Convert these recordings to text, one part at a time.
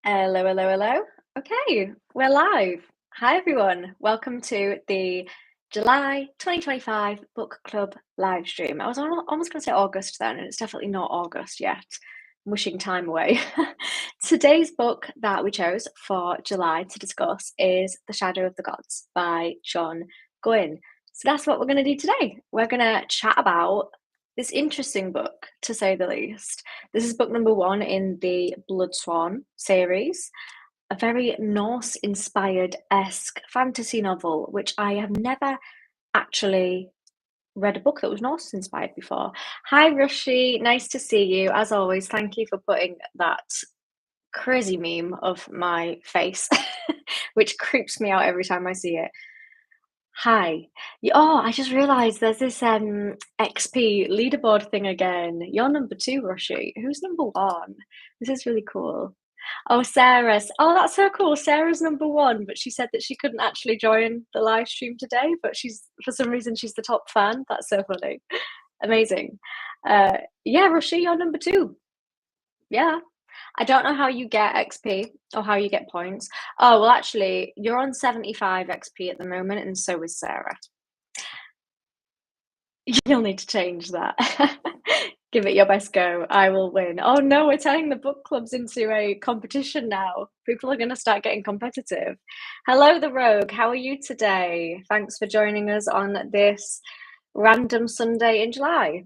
Hello, hello, hello. Okay, we're live. Hi, everyone. Welcome to the July 2025 Book Club live stream. I was almost going to say August then, and it's definitely not August yet. I'm wishing time away. Today's book that we chose for July to discuss is The Shadow of the Gods by John Gwynne. So that's what we're going to do today. We're going to chat about this interesting book, to say the least. This is book number 1 in the Blood Swan series, a very Norse-inspired-esque fantasy novel, which I have never actually read a book that was Norse-inspired before. Hi, Rushi. Nice to see you. As always, thank you for putting that crazy meme of my face, which creeps me out every time I see it. Hi. Oh, I just realized there's this XP leaderboard thing again. You're number 2, Rushi. Who's number 1? This is really cool. Oh, Sarah's. Oh, that's so cool. Sarah's number 1, but she said that she couldn't actually join the live stream today, but for some reason she's the top fan. That's so funny. Amazing. Yeah, Rushi, you're number 2. Yeah. I don't know how you get XP or how you get points. Oh, well, actually, you're on 75 XP at the moment, and so is Sarah. You'll need to change that. Give it your best go. I will win. Oh no, we're turning the book clubs into a competition now. People are going to start getting competitive. Hello, the Rogue. How are you today? Thanks for joining us on this random Sunday in July.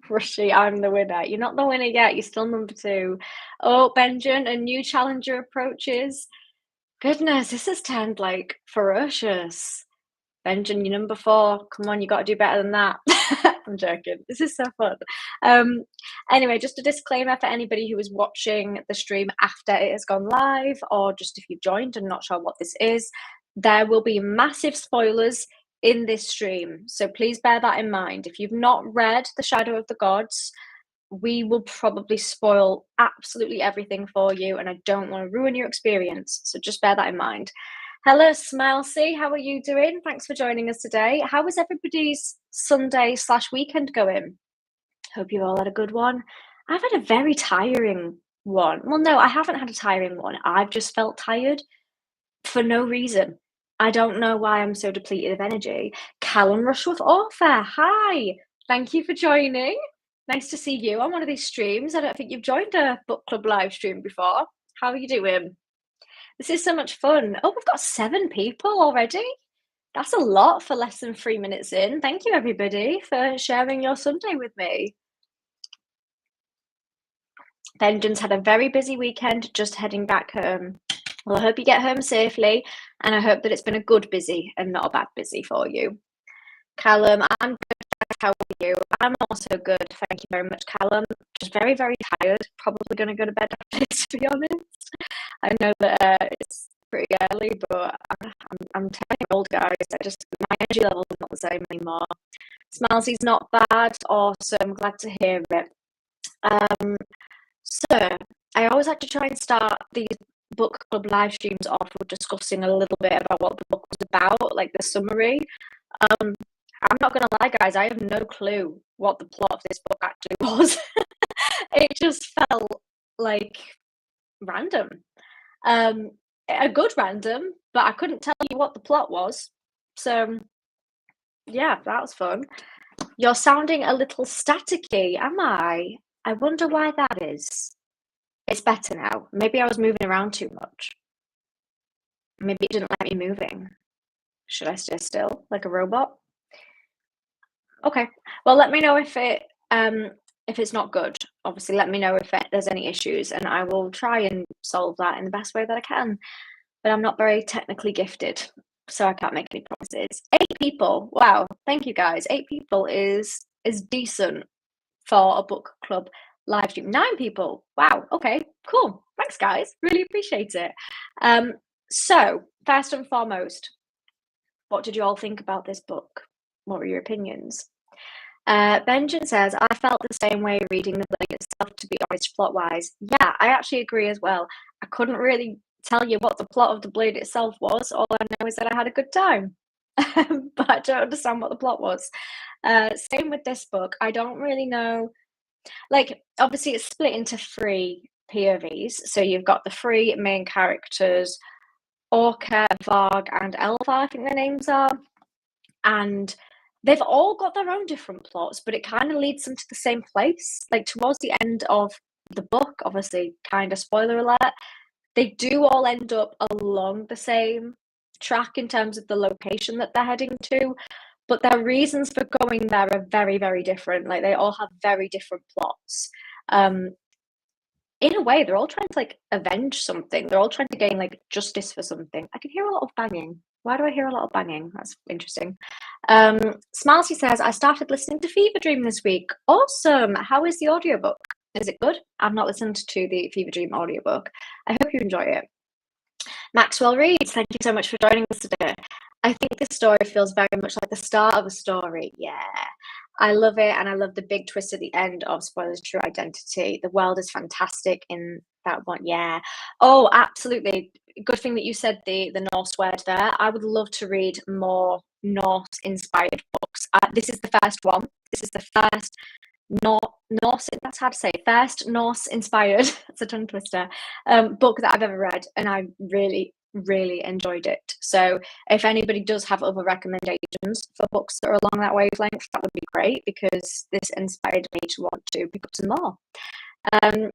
Rushy, I'm the winner. You're not the winner yet. You're still number 2. Oh, Benjamin, a new challenger approaches. Goodness, this has turned like ferocious. Benjamin, you're number 4. Come on, you got to do better than that. I'm joking. This is so fun. Anyway, just a disclaimer for anybody who is watching the stream after it has gone live, or just if you've joined and not sure what this is, there will be massive spoilers in this stream. So please bear that in mind. If you've not read The Shadow of the Gods, we will probably spoil absolutely everything for you, and I don't want to ruin your experience. So just bear that in mind. Hello, Smilesy. How are you doing? Thanks for joining us today. How was everybody's Sunday/weekend going? Hope you all had a good one. I've had a very tiring one. Well, no, I haven't had a tiring one. I've just felt tired for no reason. I don't know why I'm so depleted of energy. Callum Rushworth Author, hi. Thank you for joining. Nice to see you on one of these streams. I don't think you've joined a book club live stream before. How are you doing? This is so much fun. Oh, we've got 7 people already. That's a lot for less than 3 minutes in. Thank you, everybody, for sharing your Sunday with me. Benjamin's had a very busy weekend, just heading back home. Well, I hope you get home safely, and I hope that it's been a good busy and not a bad busy for you. Callum, I'm good. How are you? I'm also good. Thank you very much, Callum. Just very, very tired. Probably going to go to bed after this, to be honest. I know that it's pretty early, but I'm turning old, guys. My energy level is not the same anymore. Smilesy's not bad. Awesome. Glad to hear it. So I always like to try and start these book club live streams off with discussing a little bit about what the book was about, like the summary. I'm not gonna lie, guys, I have no clue what the plot of this book actually was. It just felt like random. A good random, but I couldn't tell you what the plot was. So yeah, that was fun. You're sounding a little staticky, am I? I wonder why that is. It's better now. Maybe I was moving around too much. Maybe it didn't like me moving. Should I stay still like a robot? Okay. Well, let me know if it's not good. Obviously, let me know if there's any issues, and I will try and solve that in the best way that I can. But I'm not very technically gifted, so I can't make any promises. 8 people. Wow. Thank you, guys. 8 people is decent for a book club live stream. 9 people. Wow. Okay. Cool. Thanks, guys. Really appreciate it. So first and foremost, what did you all think about this book? What were your opinions? Benjamin says, I felt the same way reading the book itself, to be honest, plot-wise. Yeah, I actually agree as well. I couldn't really tell you what the plot of the Blade itself was. All I know is that I had a good time. But I don't understand what the plot was. Same with this book. I don't really know. Like, obviously, it's split into 3 POVs. So you've got the three main characters, Orca, Varg, and Elvar, I think their names are. And they've all got their own different plots, but it kind of leads them to the same place. Like towards the end of the book, obviously, kind of spoiler alert, they do all end up along the same track in terms of the location that they're heading to, but their reasons for going there are very, very different. Like they all have very different plots. In a way, they're all trying to like avenge something. They're all trying to gain like justice for something. I can hear a lot of banging. Why do I hear a lot of banging? That's interesting. Smarty says, I started listening to Fever Dream this week. Awesome. How is the audiobook? Is it good? I've not listened to the Fever Dream audiobook. I hope you enjoy it. Maxwell Reeds, thank you so much for joining us today. I think this story feels very much like the start of a story. Yeah, I love it, and I love the big twist at the end of Spoiler's true identity. The world is fantastic in that one. Yeah. Oh, absolutely. Good thing that you said the Norse word there. I would love to read more Norse-inspired books. This is the first one. This is the first Norse, that's hard to say, first Norse-inspired, it's a tongue twister, book that I've ever read, and I really, really enjoyed it. So if anybody does have other recommendations for books that are along that wavelength, that would be great, because this inspired me to want to pick up some more.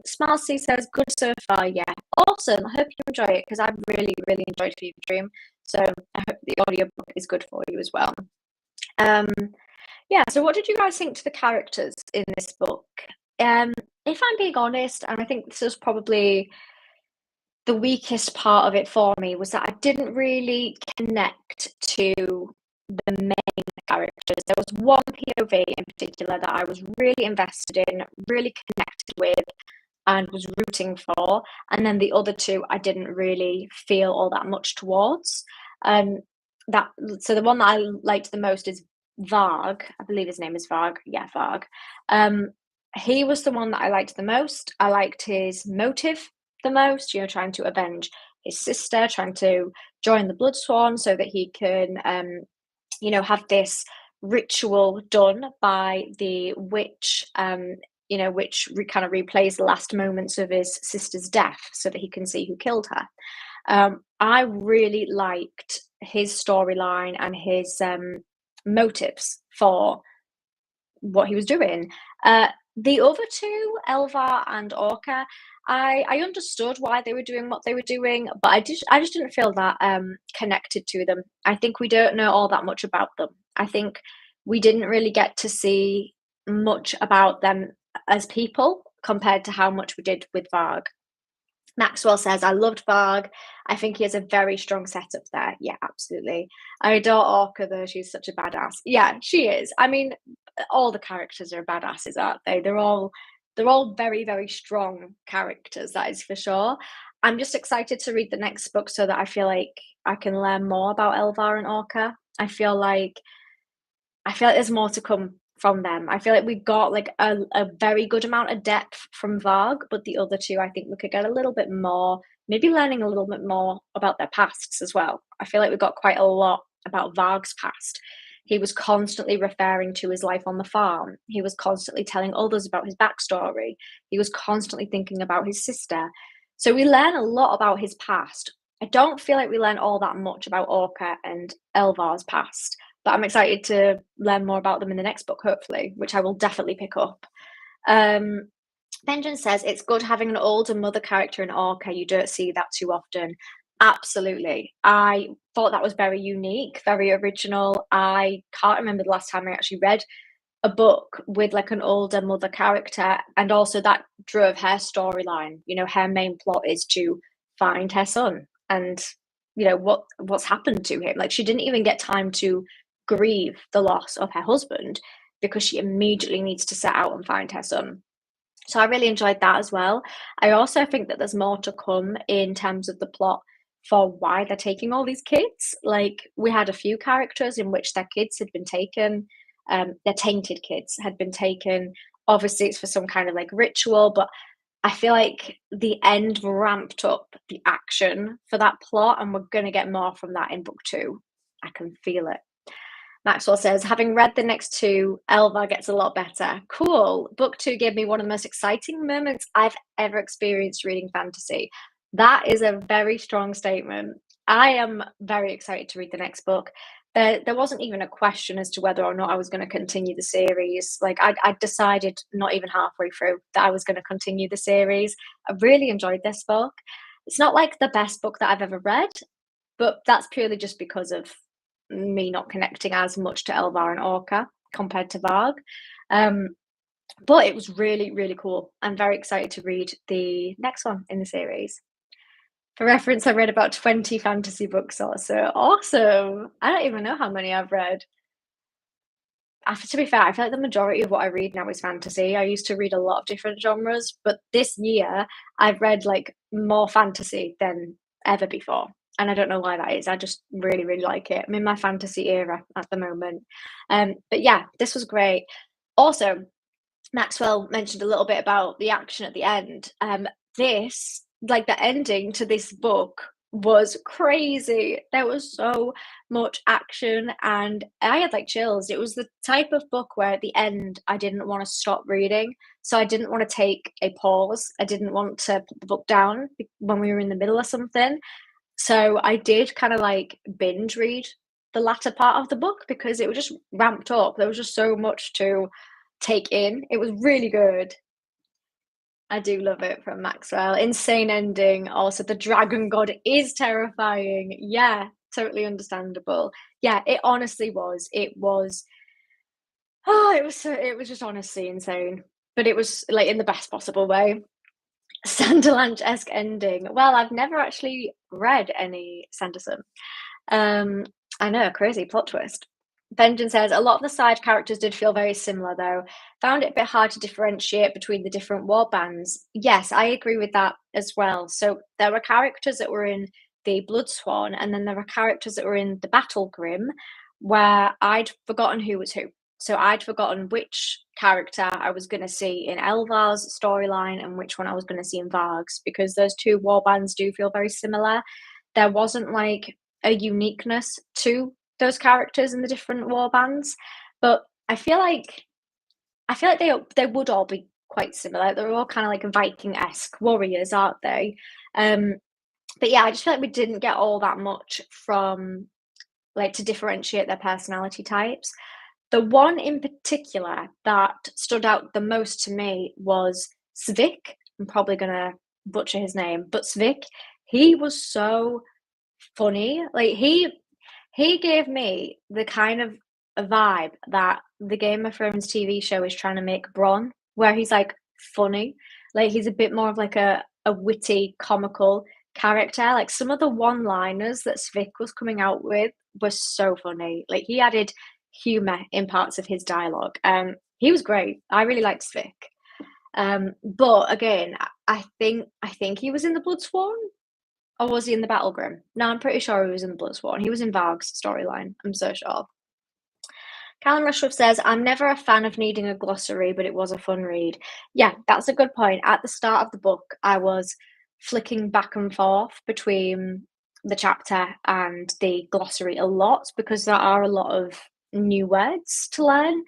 Smarcy says, good so far, yeah. Awesome, I hope you enjoy it, because I've really, really enjoyed Fever Dream, so I hope the audiobook is good for you as well. Yeah, so what did you guys think to the characters in this book? If I'm being honest, and I think this is probably the weakest part of it for me, was that I didn't really connect to the main characters. There was one POV in particular that I was really invested in, really connected with, and was rooting for, and then the other two I didn't really feel all that much towards. So the one that I liked the most is Varg. I believe his name is Varg. Yeah, Varg. He was the one that I liked the most. I liked his motive the most, trying to avenge his sister, trying to join the Bloodsworn so that he can, have this ritual done by the witch, which kind of replays the last moments of his sister's death so that he can see who killed her. I really liked his storyline and his motives for what he was doing. The other two, Elvar and Orca, I understood why they were doing what they were doing, but I just didn't feel that connected to them. I think we don't know all that much about them. I think we didn't really get to see much about them as people compared to how much we did with Varg. Maxwell says, I loved Varg. I think he has a very strong setup there. Yeah, absolutely. I adore Orca, though. She's such a badass. Yeah, she is. I mean, all the characters are badasses, aren't they? They're all very, very strong characters, that is for sure. I'm just excited to read the next book so that I feel like I can learn more about Elvar and Orca. I feel like there's more to come from them. I feel like we got like a very good amount of depth from Varg, but the other two, I think we could get a little bit more, maybe learning a little bit more about their pasts as well. I feel like we got quite a lot about Varg's past. He was constantly referring to his life on the farm. He was constantly telling others about his backstory. He was constantly thinking about his sister. So we learn a lot about his past. I don't feel like we learn all that much about Orca and Elvar's past, but I'm excited to learn more about them in the next book, hopefully, which I will definitely pick up. Benjamin says, it's good having an older mother character in Orca. You don't see that too often. Absolutely. I thought that was very unique, very original. I can't remember the last time I actually read a book with like an older mother character, and also that drove her storyline. Her main plot is to find her son, and what's happened to him. Like, she didn't even get time to grieve the loss of her husband because she immediately needs to set out and find her son. So I really enjoyed that as well. I also think that there's more to come in terms of the plot for why they're taking all these kids. Like, we had a few characters in which their kids had been taken, their tainted kids had been taken. Obviously, it's for some kind of like ritual, but I feel like the end ramped up the action for that plot, and we're going to get more from that in book 2. I can feel it. Maxwell says, having read the next two, Elva gets a lot better. Cool. Book two gave me one of the most exciting moments I've ever experienced reading fantasy. That is a very strong statement. I am very excited to read the next book. There wasn't even a question as to whether or not I was going to continue the series. Like, I decided not even halfway through that I was going to continue the series. I really enjoyed this book. It's not like the best book that I've ever read, but that's purely just because of me not connecting as much to Elvar and Orca compared to Varg. But it was really, really cool. I'm very excited to read the next one in the series. For reference, I read about 20 fantasy books or so. Awesome. I don't even know how many I've read. To be fair, I feel like the majority of what I read now is fantasy. I used to read a lot of different genres, but this year I've read like more fantasy than ever before. And I don't know why that is. I just really, really like it. I'm in my fantasy era at the moment. But yeah, this was great. Also, Maxwell mentioned a little bit about the action at the end. This, like the ending to this book, was crazy. There was so much action, and I had like chills. It was the type of book where at the end I didn't want to stop reading, so I didn't want to take a pause. I didn't want to put the book down when we were in the middle of something. So I did kind of like binge read the latter part of the book because it was just ramped up. There was just so much to take in. It was really good. I do love it from Maxwell. Insane ending. Also, the dragon god is terrifying. Yeah, totally understandable. Yeah, it honestly was. It was. Oh, it was so. It was just honestly insane. But it was like in the best possible way. Sanderlanche-esque ending. Well, I've never actually read any Sanderson. Um, I know, crazy plot twist. Benjamin says a lot of the side characters did feel very similar, though. Found it a bit hard to differentiate between the different war bands. Yes, I agree with that as well. So there were characters that were in the Bloodsworn, and then there were characters that were in the Battle Grim, where I'd forgotten who was who. So I'd forgotten which character I was going to see in Elvar's storyline and which one I was going to see in Varg's, because those two war bands do feel very similar. There wasn't like a uniqueness to those characters in the different war bands, but I feel like they would all be quite similar. They're all kind of like Viking-esque warriors, aren't they? But yeah, I just feel like we didn't get all that much from like to differentiate their personality types. The one in particular that stood out the most to me was Svik. I'm probably gonna butcher his name, but Svik, he was so funny. Like he gave me the kind of a vibe that the Game of Thrones TV show is trying to make Bronn, where he's like funny. Like he's a bit more of like a witty, comical character. Like some of the one-liners that Svik was coming out with were so funny. Like he added humor in parts of his dialogue. He was great. I really liked Svik. But again, I think he was in the Bloodsworn, or was he in the Battle Grim? No, I'm pretty sure he was in the Bloodsworn. He was in Varg's storyline. I'm so sure. Callum Rushworth says, I'm never a fan of needing a glossary, but it was a fun read. Yeah, that's a good point. At the start of the book, I was flicking back and forth between the chapter and the glossary a lot because there are a lot of new words to learn.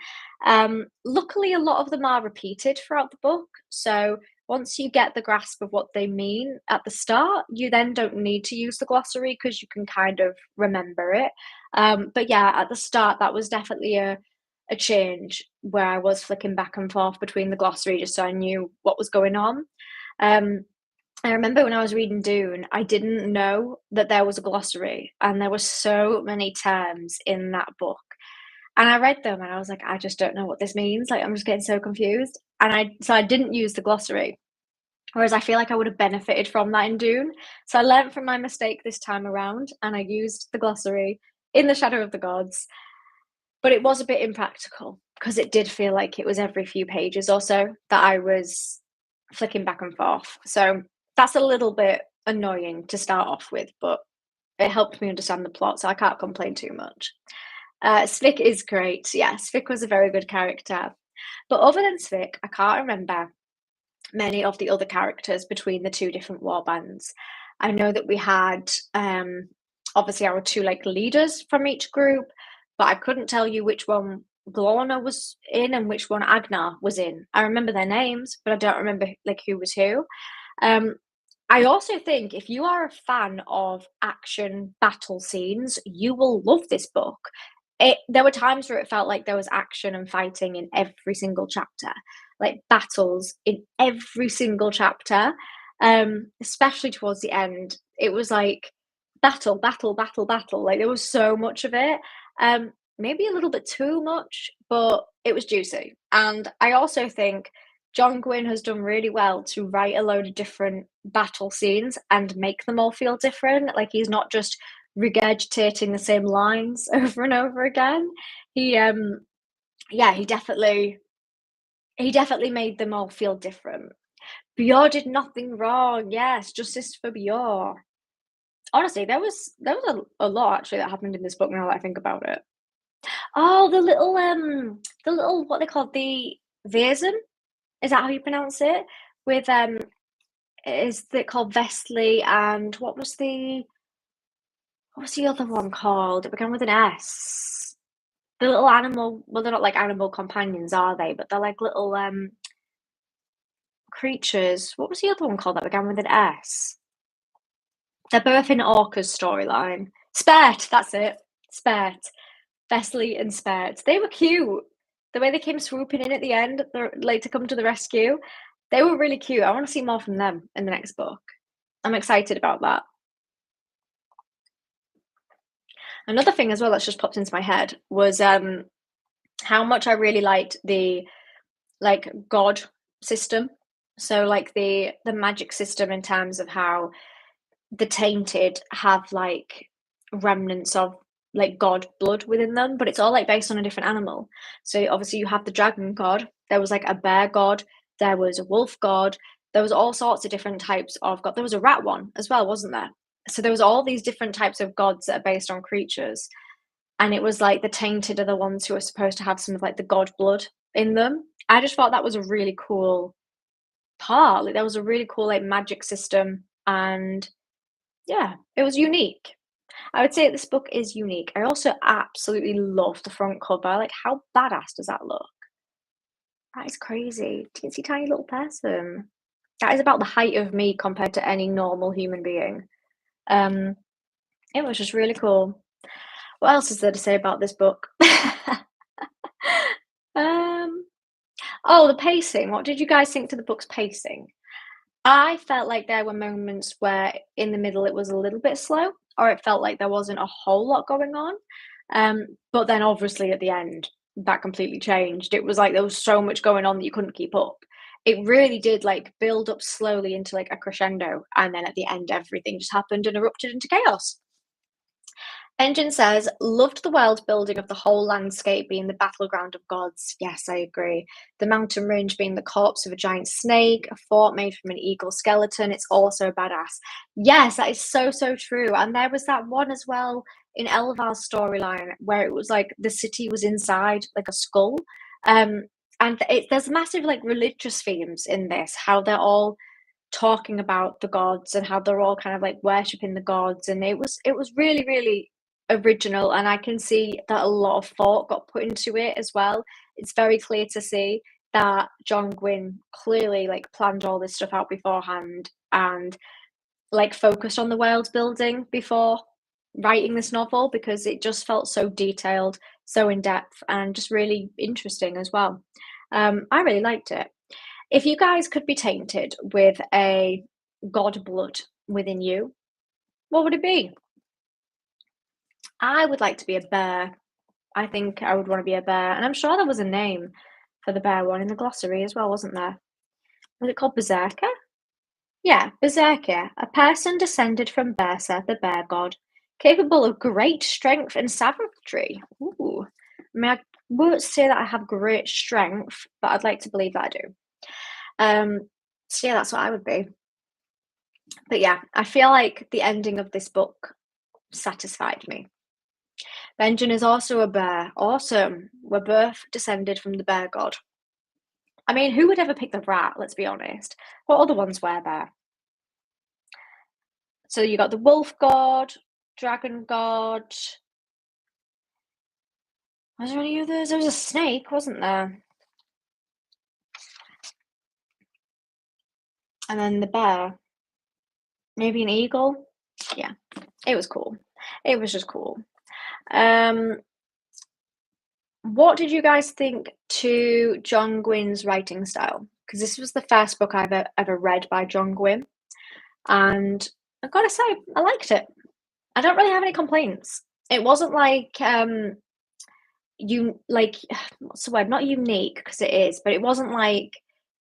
Luckily, a lot of them are repeated throughout the book. So once you get the grasp of what they mean at the start, you then don't need to use the glossary because you can kind of remember it. But yeah, at the start, that was definitely a change where I was flicking back and forth between the glossary just so I knew what was going on. I remember when I was reading Dune, I didn't know that there was a glossary, and there were so many terms in that book. And I read them and I was like, I just don't know what this means. Like, I'm just getting so confused. So I didn't use the glossary. Whereas I feel like I would have benefited from that in Dune. So I learned from my mistake this time around and I used the glossary in The Shadow of the Gods. But it was a bit impractical because it did feel like it was every few pages or so that I was flicking back and forth. So that's a little bit annoying to start off with, but it helped me understand the plot, so I can't complain too much. Svik is great. Yeah, Svik was a very good character. But other than Svik, I can't remember many of the other characters between the two different war bands. I know that we had obviously our two like leaders from each group, but I couldn't tell you which one Glorna was in and which one Agnar was in. I remember their names, but I don't remember like who was who. Um, I also think if you are a fan of action battle scenes, you will love this book. There were times where it felt like there was action and fighting in every single chapter, like battles in every single chapter. Especially towards the end, it was like battle, battle, battle, battle. Like there was so much of it. Maybe a little bit too much, but it was juicy. And I also think John Gwynne has done really well to write a load of different battle scenes and make them all feel different. Like he's not just regurgitating the same lines over and over again. He yeah, he definitely made them all feel different. Bjor did nothing wrong. Yes, justice for Bjor. Honestly, there was a lot actually that happened in this book now that I think about it. Oh, the little what they call the Vaesen? Is that how you pronounce it? With is it called Vestley and what was the other one called? It began with an S. The little animal, well, they're not like animal companions, are they? But they're like little creatures. What was the other one called that began with an S? They're both in Orca's storyline. Spert, that's it. Spert. Vestley and Spert. They were cute. The way they came swooping in at the end, like to come to the rescue, they were really cute. I want to see more from them in the next book. I'm excited about that. Another thing as well that's just popped into my head was how much I really liked the like god system. So like the magic system in terms of how the tainted have like remnants of like god blood within them, but it's all like based on a different animal. So obviously you have the dragon god, there was like a bear god, there was a wolf god, there was all sorts of different types of god. There was a rat one as well, wasn't there? So there was all these different types of gods that are based on creatures, and it was like the tainted are the ones who are supposed to have some of like the god blood in them. I just thought that was a really cool part. Like there was a really cool like magic system, and yeah, it was unique. I would say this book is unique. I also absolutely love the front cover. Like, how badass does that look? That is crazy. Teensy tiny little person. That is about the height of me compared to any normal human being. Um, it was just really cool. What else is there to say about this book? um, oh, the pacing. What did you guys think to the book's pacing? I felt like there were moments where in the middle it was a little bit slow, or it felt like there wasn't a whole lot going on. But then obviously at the end, that completely changed. It was like there was so much going on that you couldn't keep up. It really did like build up slowly into like a crescendo, and then at the end, everything just happened and erupted into chaos. Engine says, loved the world building of the whole landscape being the battleground of gods. Yes, I agree. The mountain range being the corpse of a giant snake, a fort made from an eagle skeleton. It's also badass. Yes, that is so, so true. And there was that one as well in Elvar's storyline where it was like the city was inside like a skull. And there's massive like religious themes in this, how they're all talking about the gods and how they're all kind of like worshipping the gods, and it was really really original, and I can see that a lot of thought got put into it as well. It's very clear to see that John Gwynne clearly like planned all this stuff out beforehand and like focused on the world building before writing this novel, because it just felt so detailed, so in depth, and just really interesting as well. I really liked it. If you guys could be tainted with a god blood within you, what would it be? I would like to be a bear. I think I would want to be a bear. And I'm sure there was a name for the bear one in the glossary as well, wasn't there? Was it called Berserker? Yeah, Berserker, a person descended from Berser, the bear god, capable of great strength and savagery. Ooh. I mean, I won't say that I have great strength, but I'd like to believe that I do. So yeah, that's what I would be. But yeah, I feel like the ending of this book satisfied me. Benjen is also a bear. Awesome. We're both descended from the bear god. I mean, who would ever pick the rat? Let's be honest. What other ones were there? So you got the wolf god, dragon god. Was there any others? There was a snake, wasn't there? And then the bear. Maybe an eagle? Yeah, it was cool. It was just cool. What did you guys think to John Gwynne's writing style? Because this was the first book I've ever read by John Gwynne, and I've got to say, I liked it. I don't really have any complaints. It wasn't like you like what's the word? Not unique because it is, but it wasn't like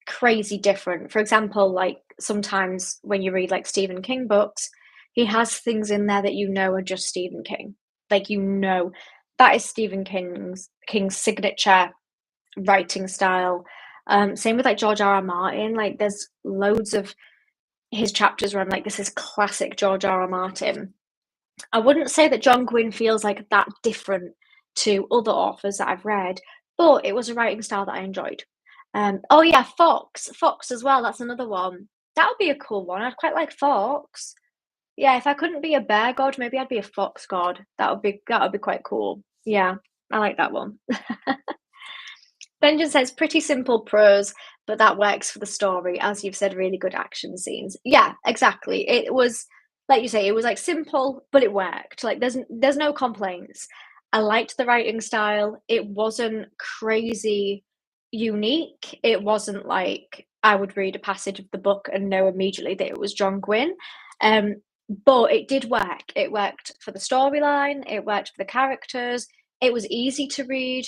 crazy different. For example, like sometimes when you read like Stephen King books, he has things in there that you know are just Stephen King. Like you know that is Stephen King's signature writing style. Same with like George R. R. Martin. Like there's loads of his chapters where I'm like, this is classic George R. R. Martin. I wouldn't say that John Gwynne feels like that different to other authors that I've read, but it was a writing style that I enjoyed. Oh yeah, Fox as well. That's another one. That would be a cool one. I'd quite like Fox. Yeah, if I couldn't be a bear god, maybe I'd be a fox god. That would be quite cool. Yeah, I like that one. Benjamin says pretty simple prose, but that works for the story. As you've said, really good action scenes. Yeah, exactly. It was like you say, it was like simple, but it worked. Like there's no complaints. I liked the writing style. It wasn't crazy unique. It wasn't like I would read a passage of the book and know immediately that it was John Gwynne. Um, but it did work. It worked for the storyline, it worked for the characters, it was easy to read.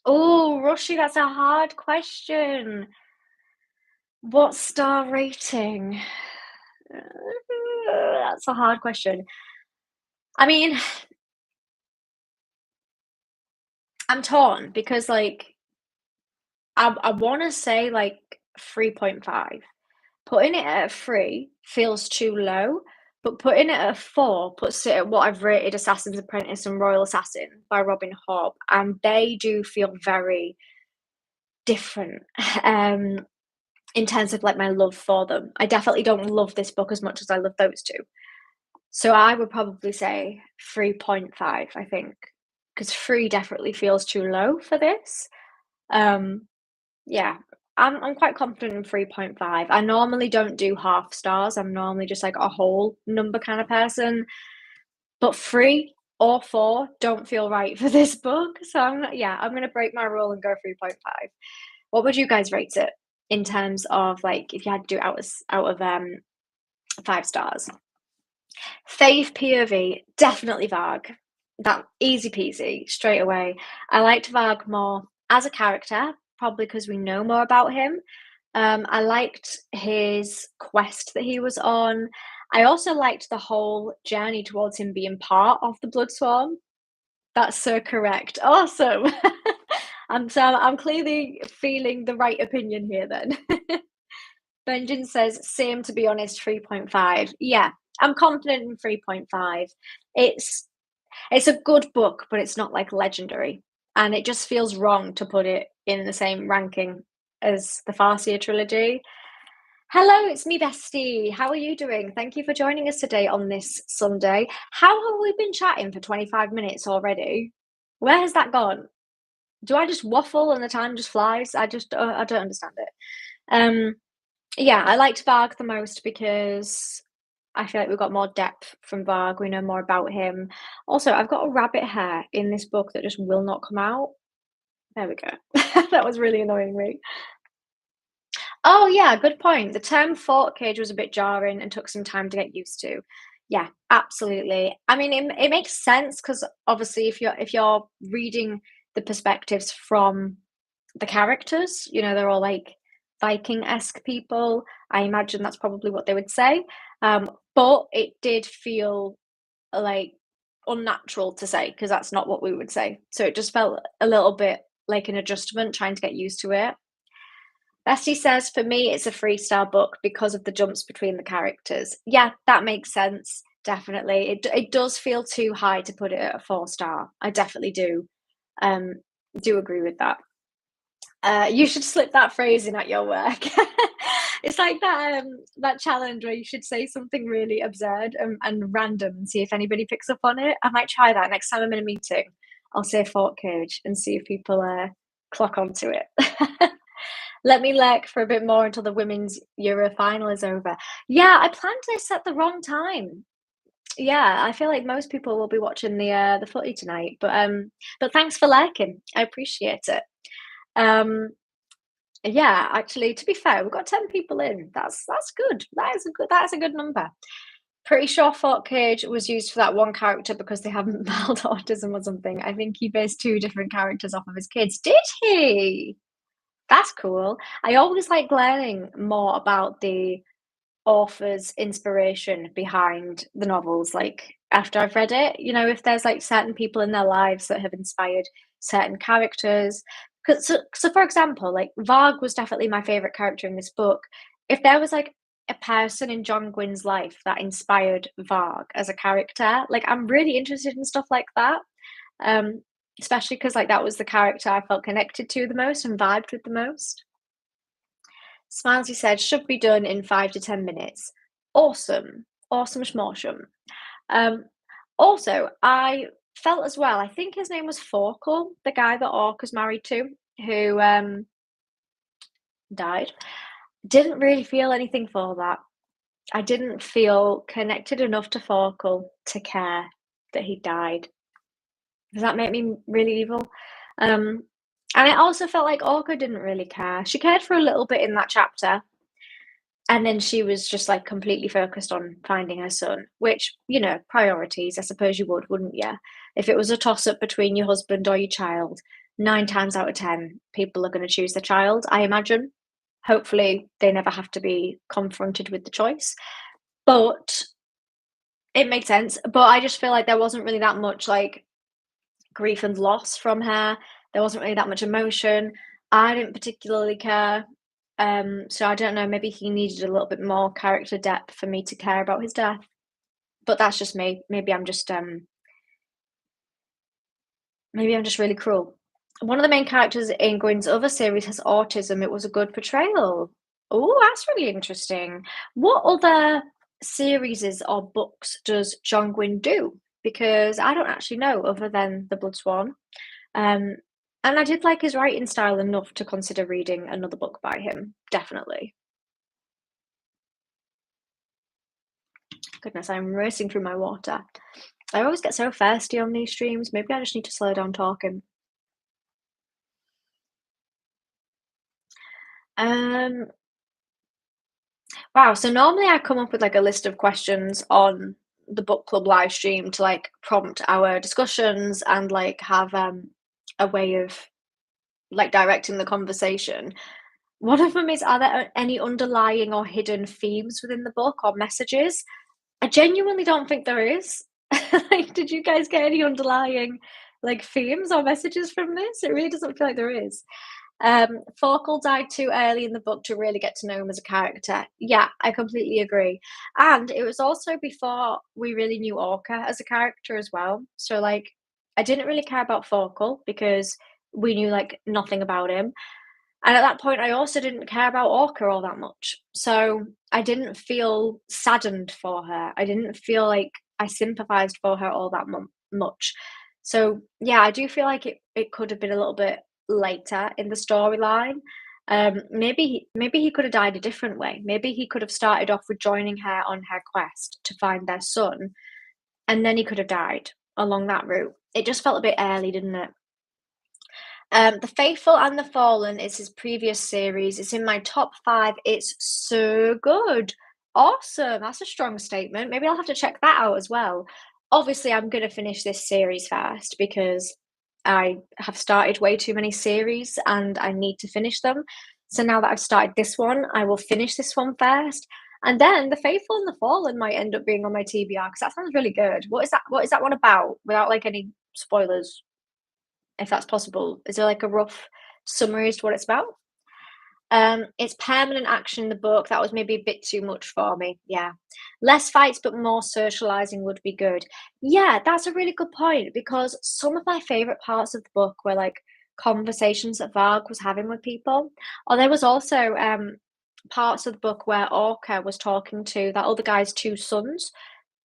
Oh, Rushy, that's a hard question. What star rating? That's a hard question. I mean, I'm torn because, like, I want to say like 3.5. Putting it at a 3 feels too low, but putting it at a 4 puts it at what I've rated Assassin's Apprentice and Royal Assassin by Robin Hobb, and they do feel very different. In terms of like my love for them. I definitely don't love this book as much as I love those two. So I would probably say 3.5, I think, because 3 definitely feels too low for this. Um, yeah, I'm quite confident in 3.5. I normally don't do half stars. I'm normally just like a whole number kind of person, but 3 or 4 don't feel right for this book. So I'm going to break my rule and go 3.5. What would you guys rate it in terms of like if you had to do it out of 5 stars? Faith POV, definitely Varg. That easy peasy, straight away. I liked Varg more as a character, probably because we know more about him. I liked his quest that he was on. I also liked the whole journey towards him being part of the Blood Swarm. That's so correct. Awesome. I'm clearly feeling the right opinion here then. Benjamin says, same to be honest, 3.5. Yeah, I'm confident in 3.5. It's it's a good book, but it's not like legendary. And it just feels wrong to put it in the same ranking as the Farseer trilogy. Hello, it's me, Bestie. How are you doing? Thank you for joining us today on this Sunday. How have we been chatting for 25 minutes already? Where has that gone? Do I just waffle and the time just flies? I don't understand it. Yeah, I liked Varg the most because I feel like we've got more depth from Varg. We know more about him. Also, I've got a rabbit hair in this book that just will not come out. There we go. That was really annoying me. Oh yeah, good point. The term "fort cage" was a bit jarring and took some time to get used to. Yeah, absolutely. I mean, it makes sense because obviously, if you're reading the perspectives from the characters, you know, they're all like Viking-esque people. I imagine that's probably what they would say. But it did feel like unnatural to say because that's not what we would say. So it just felt a little bit like an adjustment trying to get used to it. Bestie says, for me, it's a 3-star book because of the jumps between the characters. Yeah, that makes sense. Definitely. It does feel too high to put it at a 4-star. I definitely do agree with that. You should slip that phrase in at your work. It's like that challenge where you should say something really absurd and random and see if anybody picks up on it. I might try that next time I'm in a meeting. I'll say Fort Cage and see if people clock onto it. Let me lurk for a bit more until the women's Euro final is over. Yeah, I planned this at the wrong time. Yeah, I feel like most people will be watching the footy tonight, but thanks for lurking. I appreciate it. Um, yeah, actually, to be fair, we've got 10 people in. That's good. That is a good number. Pretty sure Fort Cage was used for that one character because they have mild autism or something. I think he based two different characters off of his kids. Did he? That's cool. I always like learning more about the author's inspiration behind the novels, like after I've read it, if there's like certain people in their lives that have inspired certain characters. So for example, like Varg was definitely my favorite character in this book. If there was like a person in John Gwynne's life that inspired Varg as a character, like I'm really interested in stuff like that. Um, Especially because like that was the character I felt connected to the most and vibed with the most. Smilesy said, should be done in 5 to 10 minutes. Awesome. Awesome schmorsome. Also, I felt as well, I think his name was Forkel, the guy that Orc was married to, who died. Didn't really feel anything for that. I didn't feel connected enough to Forkel to care that he died. Does that make me really evil? And I also felt like Orca didn't really care. She cared for a little bit in that chapter, and then she was just like completely focused on finding her son, which, priorities, I suppose you would, wouldn't you? If it was a toss up between your husband or your child, 9 times out of 10, people are going to choose the child, I imagine. Hopefully, they never have to be confronted with the choice. But it makes sense. But I just feel like there wasn't really that much like grief and loss from her. There wasn't really that much emotion. I didn't particularly care. So I don't know, maybe he needed a little bit more character depth for me to care about his death. But that's just me. Maybe I'm just really cruel. One of the main characters in Gwynne's other series has autism. It was a good portrayal. Oh, that's really interesting. What other series or books does John Gwynne do? Because I don't actually know other than The Blood Swan. And I did like his writing style enough to consider reading another book by him, definitely. Goodness, I'm racing through my water. I always get so thirsty on these streams. Maybe I just need to slow down talking. Wow, so normally I come up with like a list of questions on the book club live stream to like prompt our discussions and like have a way of like directing the conversation. One of them is, are there any underlying or hidden themes within the book or messages? I genuinely don't think there is. Like, did you guys get any underlying like themes or messages from this? It really doesn't feel like there is. Forkel died too early in the book to really get to know him as a character. Yeah, I completely agree. And it was also before we really knew Orca as a character as well. So like I didn't really care about Forkel because we knew like nothing about him. And at that point I also didn't care about Orca all that much. So I didn't feel saddened for her. I didn't feel like I sympathized for her all that much. So yeah, I do feel like it could have been a little bit later in the storyline. Maybe he could have died a different way. Maybe he could have started off with joining her on her quest to find their son, and then he could have died along that route. It just felt a bit early, didn't it? The Faithful and the Fallen is his previous series. It's in my top 5. It's so good. Awesome. That's a strong statement. Maybe I'll have to check that out as well. Obviously, I'm going to finish this series first because I have started way too many series and I need to finish them. So now that I've started this one, I will finish this one first. And then The Faithful and the Fallen might end up being on my TBR because that sounds really good. What is that? What is that one about? Without like any spoilers, if that's possible. Is there like a rough summary as to what it's about? It's permanent action in the book. That was maybe a bit too much for me. Yeah. Less fights, but more socializing would be good. Yeah, that's a really good point because some of my favorite parts of the book were like conversations that Varg was having with people. Or there was also parts of the book where Orca was talking to that other guy's two sons,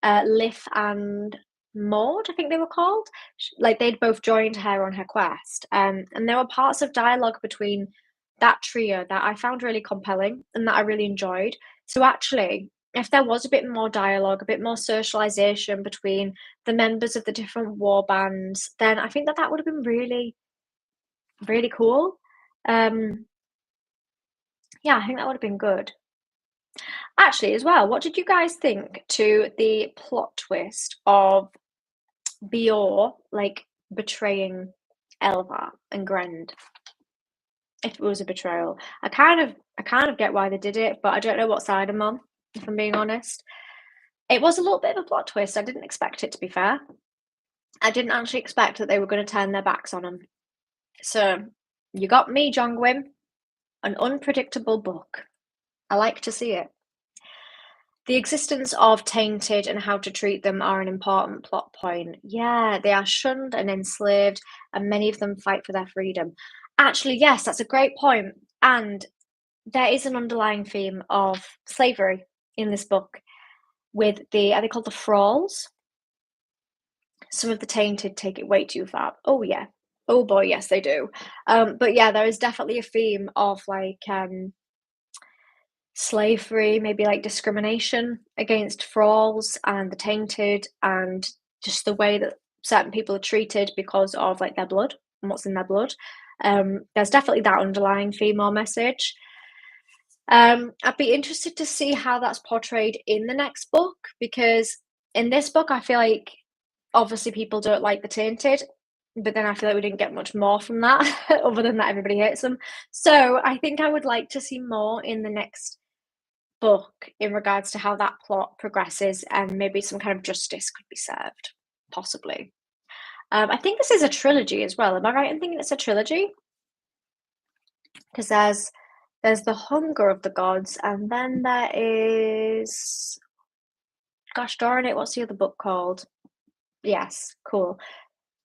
Lif and Maud, I think they were called. Like they'd both joined her on her quest, and there were parts of dialogue between that trio that I found really compelling and that I really enjoyed. So actually, if there was a bit more dialogue, a bit more socialization between the members of the different war bands, then I think that that would have been really, really cool. Um, yeah, I think that would have been good. Actually, as well, what did you guys think to the plot twist of Bior, like, betraying Elva and Grend? If it was a betrayal. I kind of get why they did it, but I don't know what side I'm on, if I'm being honest. It was a little bit of a plot twist. I didn't expect it, to be fair. I didn't actually expect that they were going to turn their backs on him. So, you got me, John Gwynne. An unpredictable book. I like to see it. The existence of tainted and how to treat them are an important plot point. Yeah, they are shunned and enslaved, and many of them fight for their freedom. Actually, yes, that's a great point. And there is an underlying theme of slavery in this book with are they called the thralls? Some of the tainted take it way too far. Oh, yeah. Oh, boy, yes, they do. But yeah, there is definitely a theme of like slavery, maybe like discrimination against thralls and the tainted, and just the way that certain people are treated because of like their blood and what's in their blood. There's definitely that underlying theme or message. I'd be interested to see how that's portrayed in the next book, because in this book, I feel like obviously people don't like the tainted, but then I feel like we didn't get much more from that other than that everybody hates them. So I think I would like to see more in the next book in regards to how that plot progresses, and maybe some kind of justice could be served, possibly. I think this is a trilogy as well. Am I right in thinking it's a trilogy? Because there's the Hunger of the Gods, and then there is, gosh darn it, what's the other book called? Yes, cool.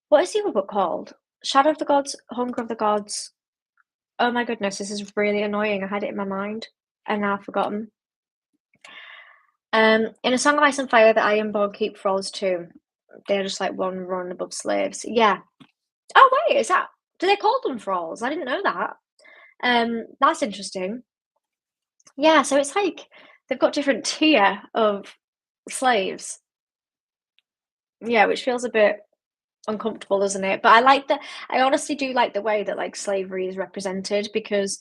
What is the other book called? Shadow of the Gods, Hunger of the Gods. Oh my goodness, this is really annoying. I had it in my mind and now I've forgotten. In A Song of Ice and Fire, the Ironborn keep thralls too. They're just like one run above slaves. Yeah. Oh wait, do they call them thralls? I didn't know that. That's interesting. Yeah, so it's like they've got different tier of slaves. Yeah, which feels a bit uncomfortable, doesn't it? But I honestly do like the way that like slavery is represented, because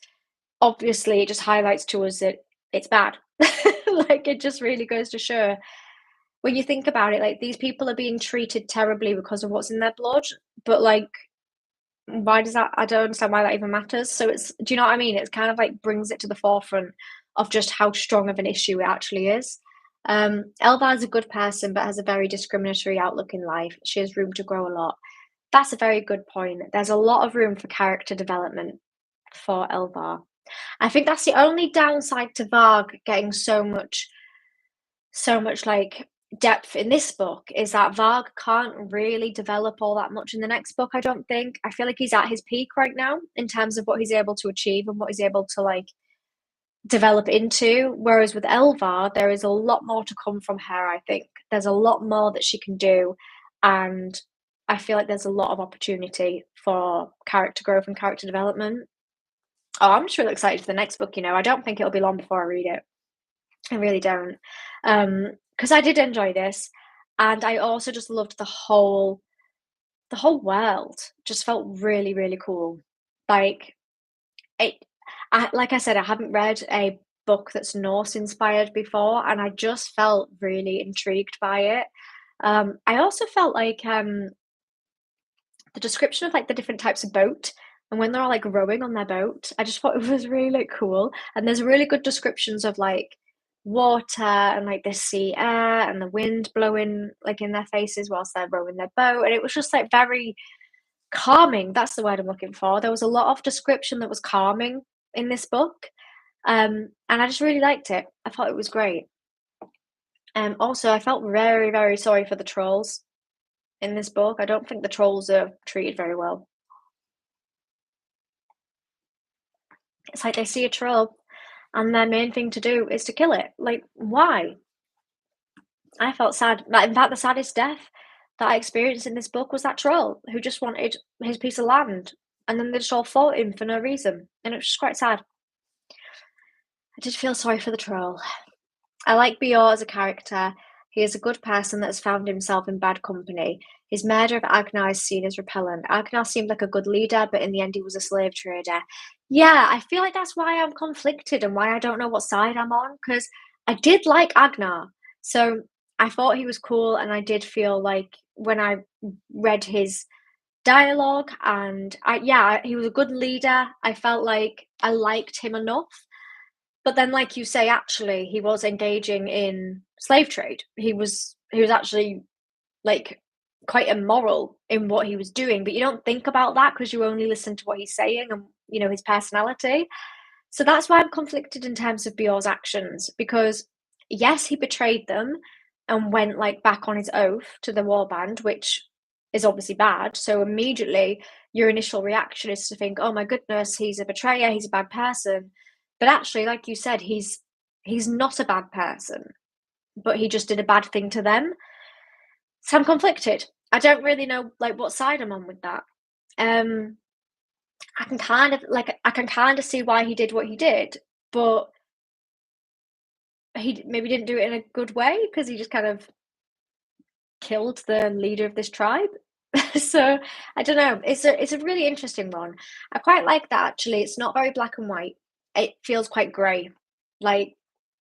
obviously it just highlights to us that it's bad. Like it just really goes to show, when you think about it, like these people are being treated terribly because of what's in their blood, but like why does that, I don't understand why that even matters. So do you know what I mean? It's kind of like brings it to the forefront of just how strong of an issue it actually is. Elva is a good person but has a very discriminatory outlook in life. She has room to grow a lot. That's a very good point. There's a lot of room for character development for Elva. I think that's the only downside to Varg getting so much like depth in this book, is that Varg can't really develop all that much in the next book, I don't think. I feel like he's at his peak right now in terms of what he's able to achieve and what he's able to like develop into. Whereas with Elva, there is a lot more to come from her, I think. There's a lot more that she can do. And I feel like there's a lot of opportunity for character growth and character development. Oh, I'm just really excited for the next book, you know. I don't think it'll be long before I read it. I really don't. Because I did enjoy this, and I also just loved the whole world. Just felt really, really cool. Like it like I said, I haven't read a book that's Norse inspired before, and I just felt really intrigued by it. I also felt like the description of like the different types of boat, and when they're all like rowing on their boat, I just thought it was really like cool. And there's really good descriptions of like water and like the sea air and the wind blowing like in their faces whilst they're rowing their boat, and it was just like very calming. That's the word I'm looking for. There was a lot of description that was calming in this book, and I just really liked it. I thought it was great. Also, I felt very, very sorry for the trolls in this book. I don't think the trolls are treated very well. It's like they see a troll and their main thing to do is to kill it. Like, why? I felt sad. Like, in fact, the saddest death that I experienced in this book was that troll who just wanted his piece of land, and then they just all fought him for no reason, and it was just quite sad. I did feel sorry for the troll. I like Bior as a character. He is a good person that has found himself in bad company. His murder of Agnar is seen as repellent. Agnar seemed like a good leader, but in the end he was a slave trader. Yeah, I feel like that's why I'm conflicted and why I don't know what side I'm on, because I did like Agnar. So I thought he was cool, and I did feel like when I read his dialogue, and he was a good leader. I felt like I liked him enough. But then, like you say, actually, he was engaging in slave trade. He was actually like quite immoral in what he was doing, but you don't think about that because you only listen to what he's saying and his personality. So that's why I'm conflicted in terms of Bior's actions, because yes, he betrayed them and went like back on his oath to the warband, which is obviously bad. So immediately your initial reaction is to think, oh my goodness, he's a betrayer, he's a bad person. But actually, like you said, he's not a bad person, but he just did a bad thing to them. So I'm conflicted. I don't really know like what side I'm on with that. I can kind of see why he did what he did, but he maybe didn't do it in a good way because he just kind of killed the leader of this tribe. So I don't know. It's a really interesting one. I quite like that actually. It's not very black and white. It feels quite grey. Like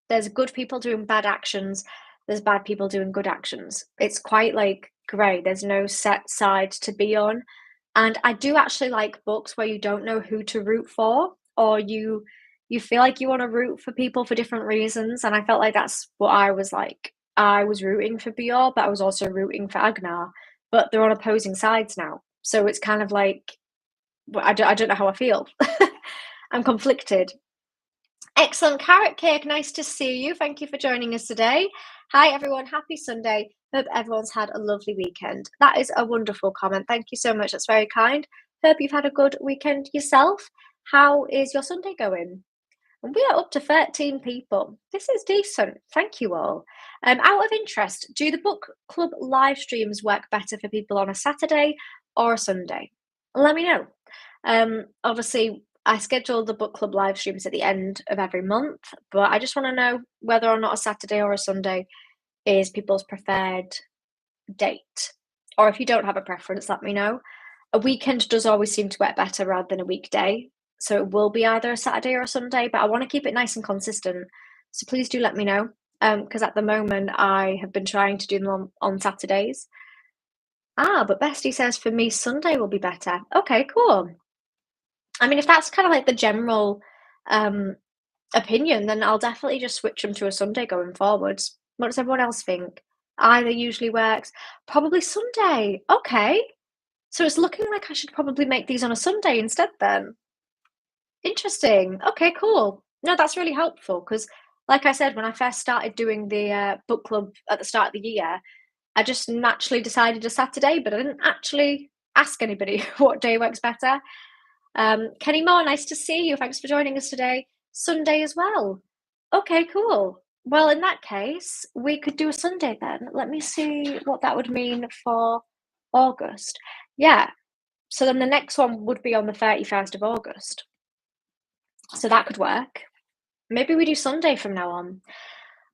there's good people doing bad actions, there's bad people doing good actions. It's quite like grey. There's no set side to be on. And I do actually like books where you don't know who to root for, or you feel like you want to root for people for different reasons. And I felt like that's what I was like. I was rooting for Bior, but I was also rooting for Agnar. But they're on opposing sides now. So it's kind of like, I don't know how I feel. I'm conflicted. Excellent. Carrot Cake, nice to see you. Thank you for joining us today. Hi, everyone. Happy Sunday. Hope everyone's had a lovely weekend. That is a wonderful comment. Thank you so much. That's very kind. Hope you've had a good weekend yourself. How is your Sunday going? And we are up to 13 people. This is decent. Thank you all. Out of interest, do the book club live streams work better for people on a Saturday or a Sunday? Let me know. Obviously, I schedule the book club live streams at the end of every month, but I just want to know whether or not a Saturday or a Sunday is people's preferred date. Or if you don't have a preference, let me know. A weekend does always seem to work better rather than a weekday. So it will be either a Saturday or a Sunday, but I want to keep it nice and consistent. So please do let me know. Because at the moment I have been trying to do them on Saturdays. But Bestie says for me Sunday will be better. Okay, cool. I mean, if that's kind of like the general opinion, then I'll definitely just switch them to a Sunday going forwards. What does everyone else think? Either usually works. Probably Sunday. Okay. So it's looking like I should probably make these on a Sunday instead then. Interesting. Okay, cool. No, that's really helpful because, like I said, when I first started doing the book club at the start of the year, I just naturally decided a Saturday, but I didn't actually ask anybody what day works better. Kenny Moore, nice to see you. Thanks for joining us today. Sunday as well. Okay, cool. Well, in that case, we could do a Sunday then. Let me see what that would mean for August. Yeah. So then the next one would be on the 31st of August. So that could work. Maybe we do Sunday from now on.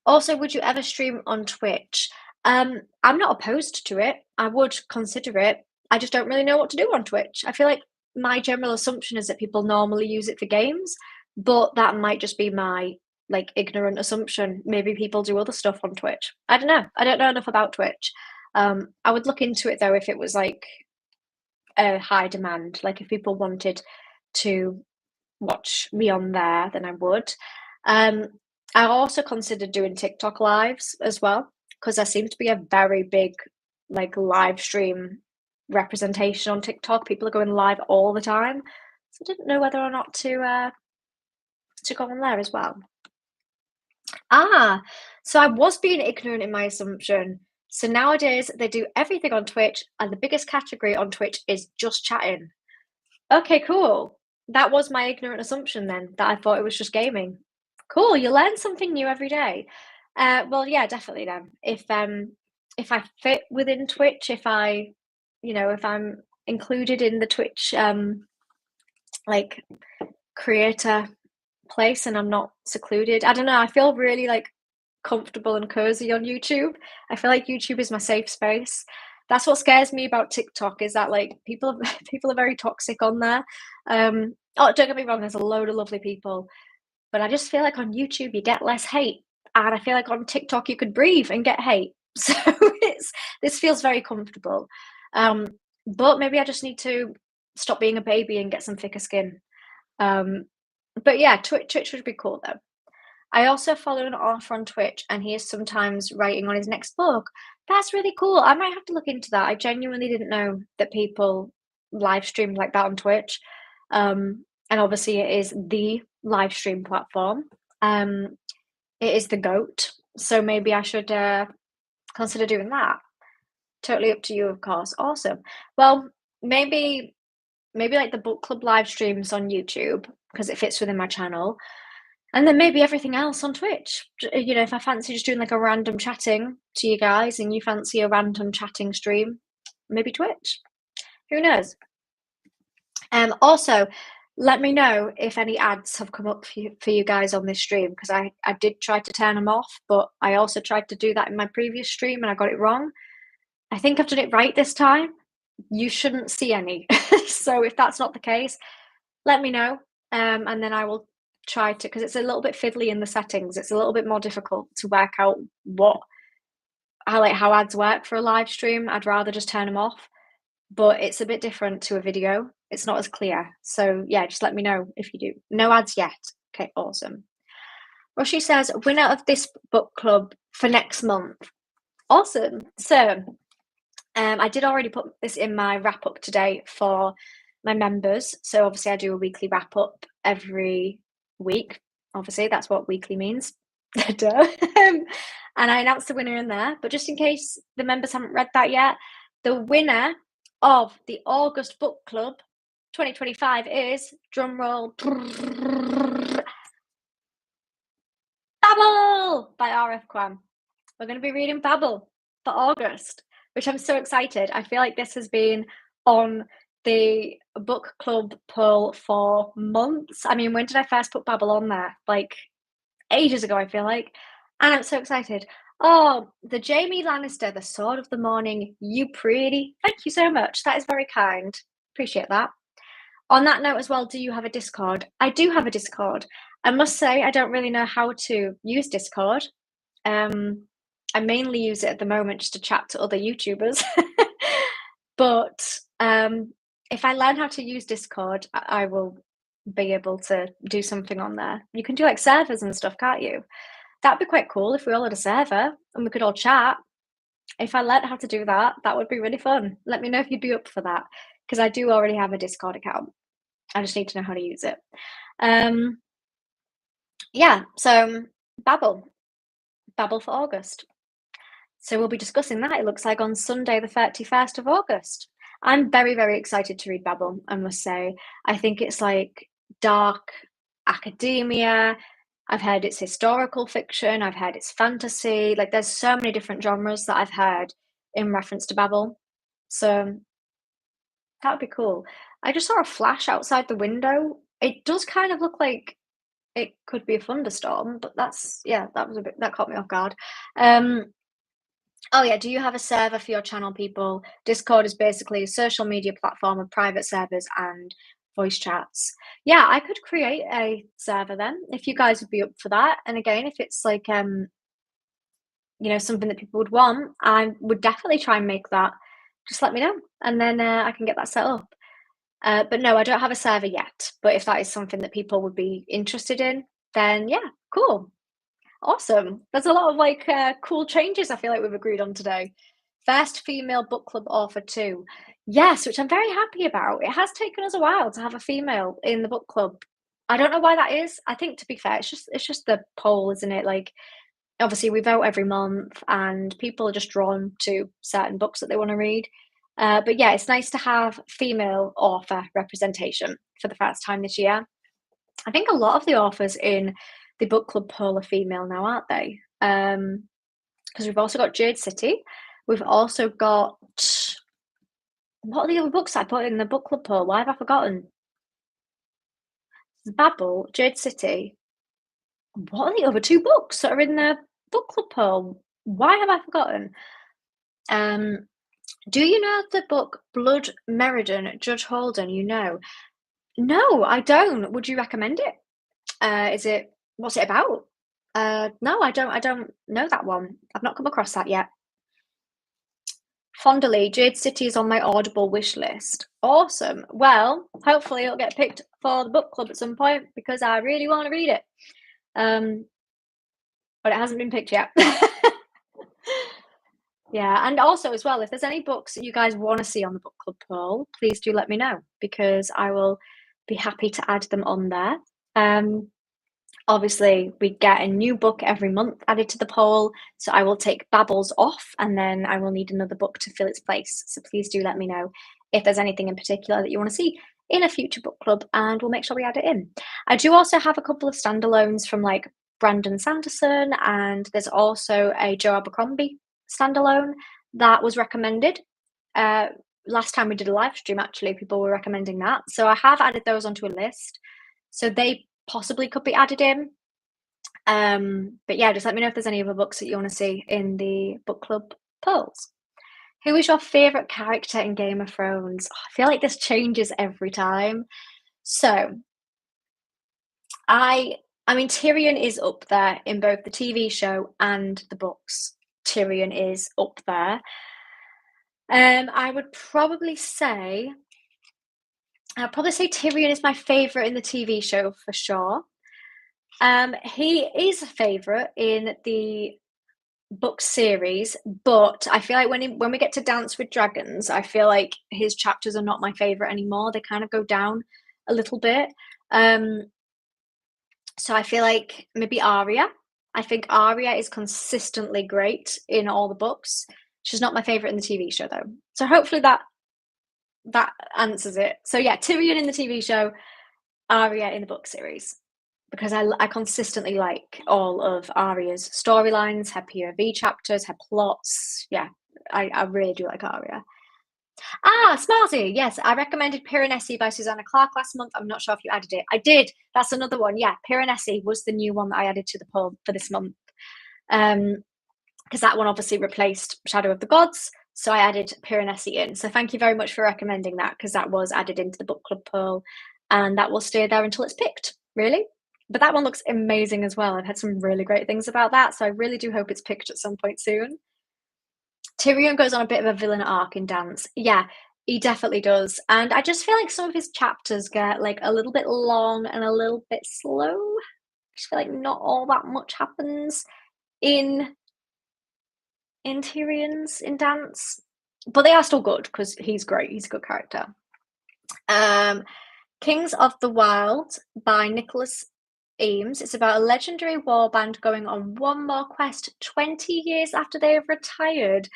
Also, would you ever stream on Twitch? I'm not opposed to it. I would consider it. I just don't really know what to do on Twitch. I feel like my general assumption is that people normally use it for games, but that might just be my like ignorant assumption. Maybe people do other stuff on Twitch. I don't know. I don't know enough about Twitch. I would look into it though if it was like a high demand, like if people wanted to watch me on there, then I would. I also considered doing TikTok lives as well because there seems to be a very big like live stream representation on TikTok. People are going live all the time, so I didn't know whether or not to go on there as well. So I was being ignorant in my assumption. So nowadays they do everything on Twitch, and the biggest category on Twitch is just chatting. Okay, cool. That was my ignorant assumption then, that I thought it was just gaming. Cool, you learn something new every day. Well, yeah, definitely then. if I fit within Twitch, if I, if I'm included in the Twitch like creator place and I'm not secluded. I don't know. I feel really like comfortable and cozy on YouTube. I feel like YouTube is my safe space. That's what scares me about TikTok, is that like people people are very toxic on there. Oh, don't get me wrong, there's a load of lovely people, but I just feel like on YouTube you get less hate, and I feel like on TikTok you could breathe and get hate. So this feels very comfortable. But maybe I just need to stop being a baby and get some thicker skin. But yeah, Twitch would be cool though. I also follow an author on Twitch, and he is sometimes writing on his next book. That's really cool. I might have to look into that. I genuinely didn't know that people live stream like that on Twitch. And obviously, it is the live stream platform. It is the GOAT. So maybe I should consider doing that. Totally up to you, of course. Awesome. Well, maybe like the book club live streams on YouTube, because it fits within my channel. And then maybe everything else on Twitch. If I fancy just doing like a random chatting to you guys and you fancy a random chatting stream, maybe Twitch. Who knows? Also, let me know if any ads have come up for you guys on this stream, because I did try to turn them off, but I also tried to do that in my previous stream and I got it wrong. I think I've done it right this time. You shouldn't see any. So if that's not the case, let me know, and then I will try to, because it's a little bit fiddly in the settings. It's a little bit more difficult to work out how ads work for a live stream. I'd rather just turn them off, but it's a bit different to a video. It's not as clear. So yeah, just let me know if you do. No ads yet. Okay, awesome. Roshi says, winner of this book club for next month. Awesome. So I did already put this in my wrap up today for my members. So obviously I do a weekly wrap up every week. Obviously that's what weekly means. Duh. And I announced the winner in there. But just in case the members haven't read that yet, the winner of the August Book Club 2025 is, drumroll, Babel by R.F. Kuang. We're going to be reading Babel for August, which I'm so excited. I feel like this has been on the book club poll for months. I mean, when did I first put Babel on there? Like ages ago, I feel like. And I'm so excited. Oh, the Jamie Lannister, the Sword of the Morning, you pretty. Thank you so much. That is very kind. Appreciate that. On that note as well, do you have a Discord? I do have a Discord. I must say, I don't really know how to use Discord. I mainly use it at the moment just to chat to other YouTubers. But if I learn how to use Discord, I will be able to do something on there. You can do like servers and stuff, can't you? That'd be quite cool if we all had a server and we could all chat. If I learned how to do that, that would be really fun. Let me know if you'd be up for that, because I do already have a Discord account. I just need to know how to use it. Yeah, so Babel for August. So we'll be discussing that, it looks like, on Sunday, the 31st of August. I'm very, very excited to read Babel, I must say. I think it's like dark academia. I've heard it's historical fiction. I've heard it's fantasy. Like there's so many different genres that I've heard in reference to Babel. So that would be cool. I just saw a flash outside the window. It does kind of look like it could be a thunderstorm, but that caught me off guard. Oh yeah, do you have a server for your channel, people? Discord is basically a social media platform with private servers and voice chats. Yeah, I could create a server then, if you guys would be up for that. And again, if it's like something that people would want, I would definitely try and make that. Just let me know, and then I can get that set up. But no, I don't have a server yet. But if that is something that people would be interested in, then yeah, cool. Awesome. There's a lot of cool changes I feel like we've agreed on today. First female book club author too. Yes, which I'm very happy about. It has taken us a while to have a female in the book club. I don't know why that is. I think, to be fair, it's just the poll, isn't it? Like obviously we vote every month and people are just drawn to certain books that they want to read. But yeah, it's nice to have female author representation for the first time this year. I think a lot of the authors in the book club poll are female now, aren't they? Because we've also got Jade City, We've also got, what are the other books I put in the book club poll? Why have I forgotten? Babel, Jade City. What are the other 2 books that are in the book club poll? Why have I forgotten? Do you know the book Blood Meriden, Judge Holden? You know? No, I don't. Would you recommend it? What's it about? No, I don't know that one. I've not come across that yet. Fondly, Jade City is on my Audible wish list. Awesome. Well, hopefully it'll get picked for the book club at some point because I really want to read it. But it hasn't been picked yet. Yeah, and also as well, if there's any books that you guys want to see on the book club poll, please do let me know because I will be happy to add them on there. Obviously, we get a new book every month added to the poll, so I will take Babel's off and then I will need another book to fill its place. So please do let me know if there's anything in particular that you want to see in a future book club and we'll make sure we add it in. I do also have a couple of standalones from like Brandon Sanderson, and there's also a Joe Abercrombie standalone that was recommended. Last time we did a live stream, actually, people were recommending that. So I have added those onto a list. So they possibly could be added in. But yeah, just let me know if there's any other books that you want to see in the book club polls. Who is your favourite character in Game of Thrones? I feel like this changes every time. So I mean, Tyrion is up there in both the TV show and the books. Tyrion is up there. I would probably say Tyrion is my favourite in the TV show for sure. He is a favourite in the book series, but I feel like when we get to Dance with Dragons, I feel like his chapters are not my favourite anymore. They kind of go down a little bit. So I feel like maybe Arya. I think Arya is consistently great in all the books. She's not my favourite in the TV show though. So hopefully that answers it. So yeah, Tyrion in the TV show, Arya in the book series. Because I consistently like all of Arya's storylines, her POV chapters, her plots. Yeah, I really do like Arya. Smarty, yes, I recommended Piranesi by Susanna Clarke last month. I'm not sure if you added it. I did. That's another one. Yeah, Piranesi was the new one that I added to the poll for this month. Because that one obviously replaced Shadow of the Gods. So I added Piranesi in. So thank you very much for recommending that because that was added into the book club poll. And that will stay there until it's picked, really. But that one looks amazing as well. I've had some really great things about that. So I really do hope it's picked at some point soon. Tyrion goes on a bit of a villain arc in Dance. Yeah, he definitely does. And I just feel like some of his chapters get like a little bit long and a little bit slow. I just feel like not all that much happens in Tyrion's in Dance. But they are still good because he's great. He's a good character. Kings of the Wild by Nicholas Eames. It's about a legendary warband going on one more quest 20 years after they have retired.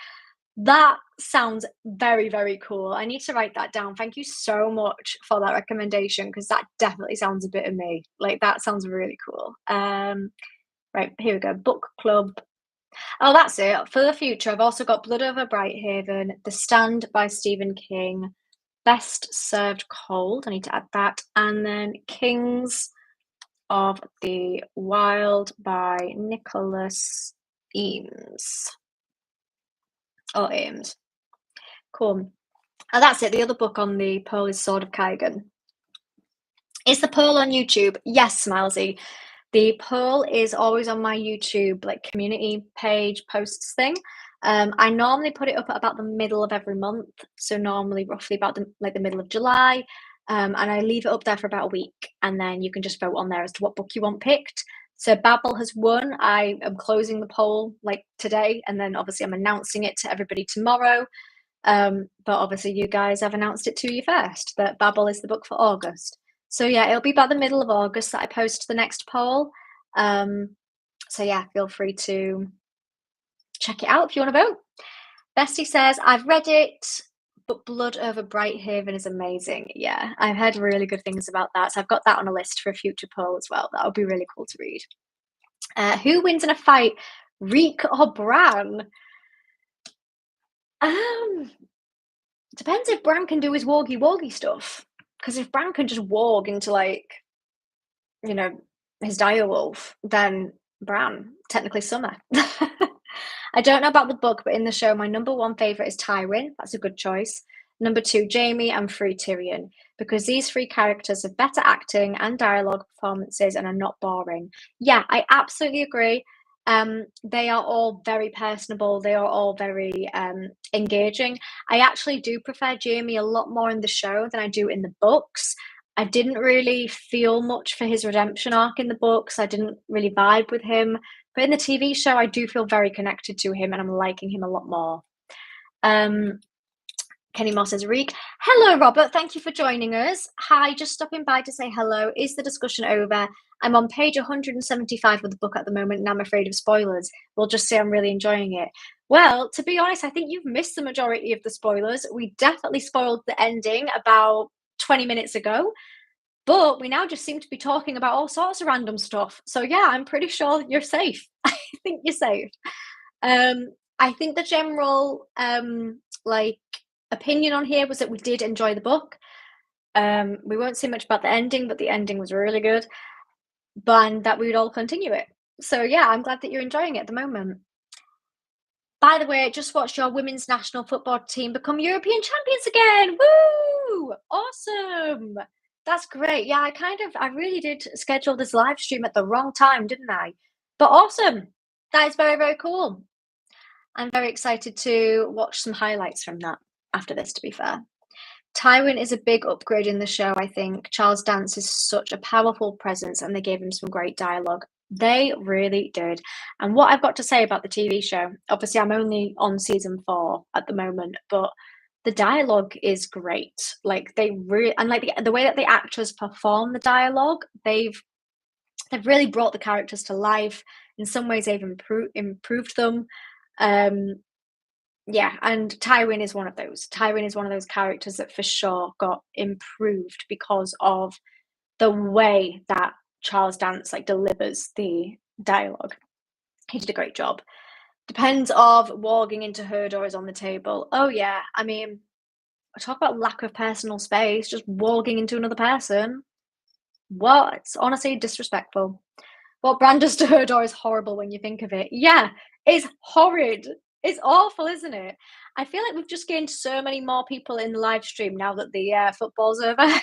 That sounds very, very cool. I need to write that down. Thank you so much for that recommendation because that definitely sounds a bit of me. Like that sounds really cool. Right, here we go. Book club. Oh, that's it. For the future, I've also got Blood Over Brighthaven, The Stand by Stephen King, Best Served Cold. I need to add that. And then Kings of the Wild by Nicholas Eames. Or Ames. Cool. Oh, that's it. The other book on the poll is Sword of Kaigan. Is the poll on YouTube? Yes, Smilesy. The poll is always on my YouTube like community page posts thing. I normally put it up at about the middle of every month, so normally roughly about the middle of July, and I leave it up there for about a week, and then you can just vote on there as to what book you want picked. So Babel has won. I am closing the poll like today, and then obviously I'm announcing it to everybody tomorrow. But obviously you guys have announced it to you first that Babel is the book for August. So yeah, it'll be about the middle of August that I post the next poll. So yeah, feel free to check it out if you want to vote. Bestie says, I've read it, but Blood Over Brighthaven is amazing. Yeah, I've heard really good things about that. So I've got that on a list for a future poll as well. That would be really cool to read. Who wins in a fight, Reek or Bran? Um, Depends if Bran can do his wargy wargy stuff. Because if Bran can just warg into like, you know, his dire wolf, then Bran, technically Summer. I don't know about the book, but in the show, my number one favourite is Tywin. That's a good choice. Number two, Jamie, and three, Tyrion, because these three characters have better acting and dialogue performances and are not boring. Yeah, I absolutely agree. They are all very personable. They are all very engaging. I actually do prefer Jamie a lot more in the show than I do in the books. I didn't really feel much for his redemption arc in the books. I didn't really vibe with him. But in the TV show, I do feel very connected to him and I'm liking him a lot more. Kenny Moss says, Reek. Hello, Robert. Thank you for joining us. Hi, just stopping by to say hello. Is the discussion over? I'm on page 175 of the book at the moment and I'm afraid of spoilers. We'll just say I'm really enjoying it. Well, to be honest, I think you've missed the majority of the spoilers. We definitely spoiled the ending about 20 minutes ago. But we now just seem to be talking about all sorts of random stuff. So yeah, I'm pretty sure you're safe. I think you're safe. I think the general opinion on here was that we did enjoy the book. We won't say much about the ending, but the ending was really good. And that we would all continue it. So yeah, I'm glad that you're enjoying it at the moment. By the way, I just watched your women's national football team become European champions again. Woo! Awesome. That's great. Yeah, I really did schedule this live stream at the wrong time, didn't I? But awesome. That is very, very cool. I'm very excited to watch some highlights from that after this, to be fair. Tywin is a big upgrade in the show, I think. Charles Dance is such a powerful presence and they gave him some great dialogue. They really did. And what I've got to say about the TV show, obviously I'm only on season 4 at the moment, but the dialogue is great. Like they really, and like the way that the actors perform the dialogue, they've really brought the characters to life. In some ways, they've improved them. Yeah, and Tywin is one of those. Tywin is one of those characters that for sure got improved because of the way that Charles Dance delivers the dialogue. He did a great job. Depends of walking into her door is on the table. Oh yeah, I mean, I talk about lack of personal space, just walking into another person. What? It's honestly disrespectful. What Bran does to her door is horrible when you think of it. Yeah, it's horrid. It's awful, isn't it? I feel like we've just gained so many more people in the live stream now that the football's over. I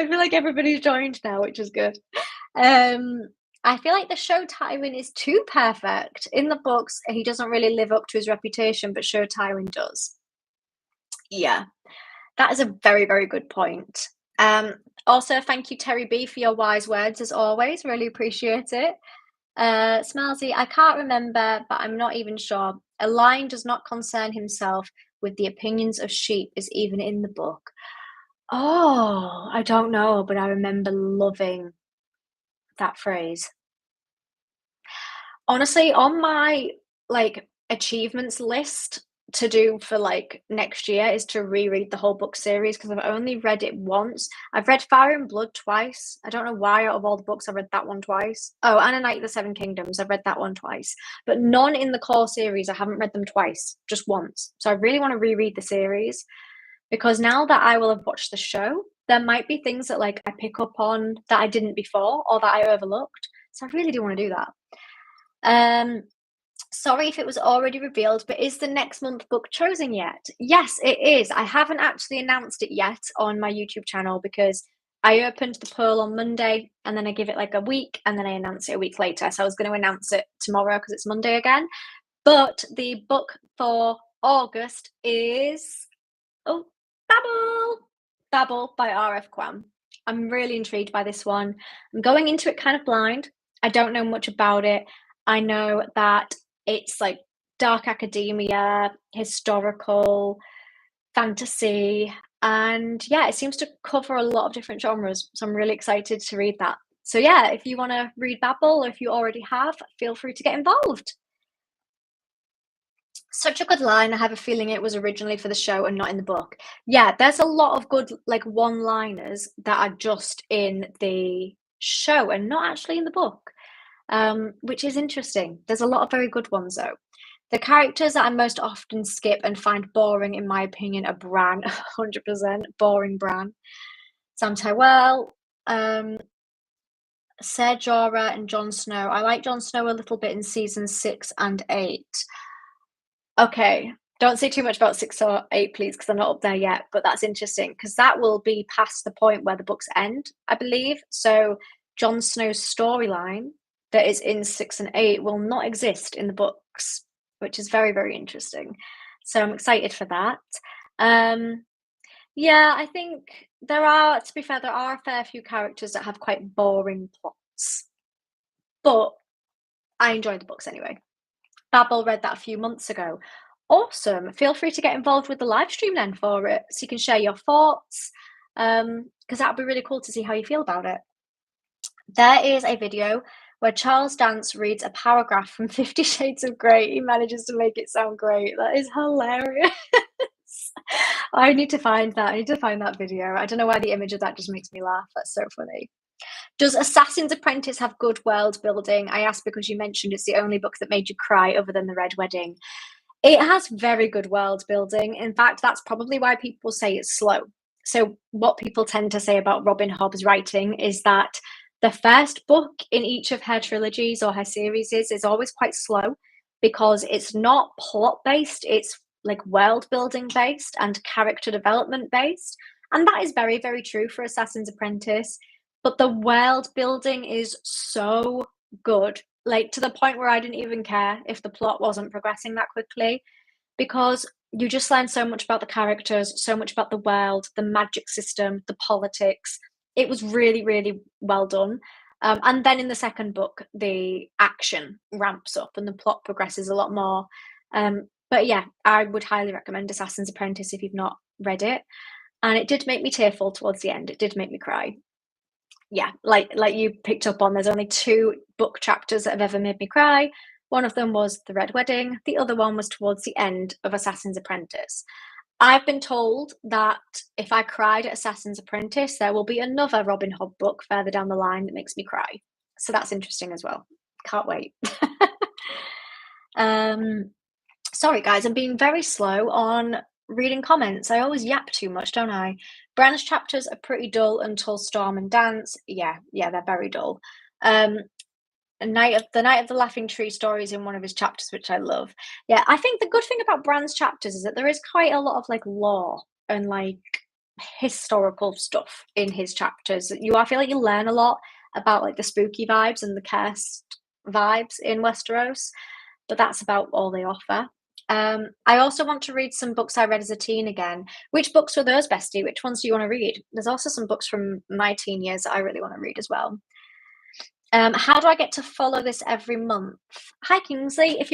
feel like everybody's joined now, which is good. I feel like the show Tywin is too perfect. In the books, he doesn't really live up to his reputation, but show Tywin does. Yeah, that is a very, very good point. Also, thank you, Terry B, for your wise words, as always. Really appreciate it. Smelzy, I can't remember, but I'm not even sure. A lion does not concern himself with the opinions of sheep is even in the book. Oh, I don't know, but I remember loving that phrase. Honestly, on my achievements list to do for next year is to reread the whole book series because I've only read it once. I've read Fire and Blood twice. I don't know why out of all the books I've read that one twice. Oh, and A Night of the Seven Kingdoms. I've read that one twice. But none in the core series. I haven't read them twice, just once. So I really want to reread the series because now that I will have watched the show, there might be things that I pick up on that I didn't before or that I overlooked. So I really do want to do that. Sorry if it was already revealed, but is the next month book chosen yet? Yes, it is. I haven't actually announced it yet on my YouTube channel because I opened the poll on Monday and then I give it a week and then I announce it a week later. So I was going to announce it tomorrow because it's Monday again. But the book for August is Babel by R.F. Kuang. I'm really intrigued by this one. I'm going into it kind of blind. I don't know much about it. I know that it's dark academia, historical, fantasy, and yeah, it seems to cover a lot of different genres. So I'm really excited to read that. So yeah, if you want to read Babel or if you already have, feel free to get involved. Such a good line. I have a feeling it was originally for the show and not in the book. Yeah, there's a lot of good one-liners that are just in the show and not actually in the book. Which is interesting. There's a lot of very good ones though. The characters that I most often skip and find boring, in my opinion, are Bran, 100% boring Bran, Sam Tyrell, um, Ser Jorah, and Jon Snow. I like Jon Snow a little bit in seasons 6 and 8. Okay, don't say too much about 6 or 8, please, because I'm not up there yet. But that's interesting because that will be past the point where the books end, I believe. So Jon Snow's storyline that is in 6 and 8 will not exist in the books, which is very, very interesting. So I'm excited for that. Yeah, I think to be fair, there are a fair few characters that have quite boring plots, but I enjoy the books anyway. Babel read that a few months ago. Awesome. Feel free to get involved with the live stream then for it so you can share your thoughts, because that would be really cool to see how you feel about it. There is a video where Charles Dance reads a paragraph from 50 Shades of Grey. He manages to make it sound great. That is hilarious. I need to find that. I need to find that video. I don't know why the image of that just makes me laugh. That's so funny. Does Assassin's Apprentice have good world building? I asked because you mentioned it's the only book that made you cry other than The Red Wedding. It has very good world building. In fact, that's probably why people say it's slow. So what people tend to say about Robin Hobb's writing is that the first book in each of her trilogies or her series is always quite slow because it's not plot based, it's like world building based and character development based. And that is very, very true for Assassin's Apprentice. But the world building is so good, like to the point where I didn't even care if the plot wasn't progressing that quickly, because you just learn so much about the characters, so much about the world, the magic system, the politics. It was really, really well done. And then in the second book, the action ramps up and the plot progresses a lot more. But yeah, I would highly recommend Assassin's Apprentice if you've not read it. And it did make me tearful towards the end. It did make me cry. Yeah, like you picked up on, there's only 2 book chapters that have ever made me cry. One of them was The Red Wedding. The other one was towards the end of Assassin's Apprentice. I've been told that if I cried at Assassin's Apprentice, there will be another Robin Hobb book further down the line that makes me cry. So that's interesting as well. Can't wait. Sorry, guys, I'm being very slow on reading comments. I always yap too much, don't I? Bran's chapters are pretty dull until Storm and Dance. Yeah, they're very dull. Night of the Laughing Tree stories in one of his chapters, which I love. Yeah, I think the good thing about Bran's chapters is that there is quite a lot of like lore and like historical stuff in his chapters. I feel like you learn a lot about like the spooky vibes and the cursed vibes in Westeros, but that's about all they offer. I also want to read some books I read as a teen again. Which books were those, Bestie? Which ones do you want to read? There's also some books from my teen years that I really want to read as well. How do I get to follow this every month? Hi, Kingsley. If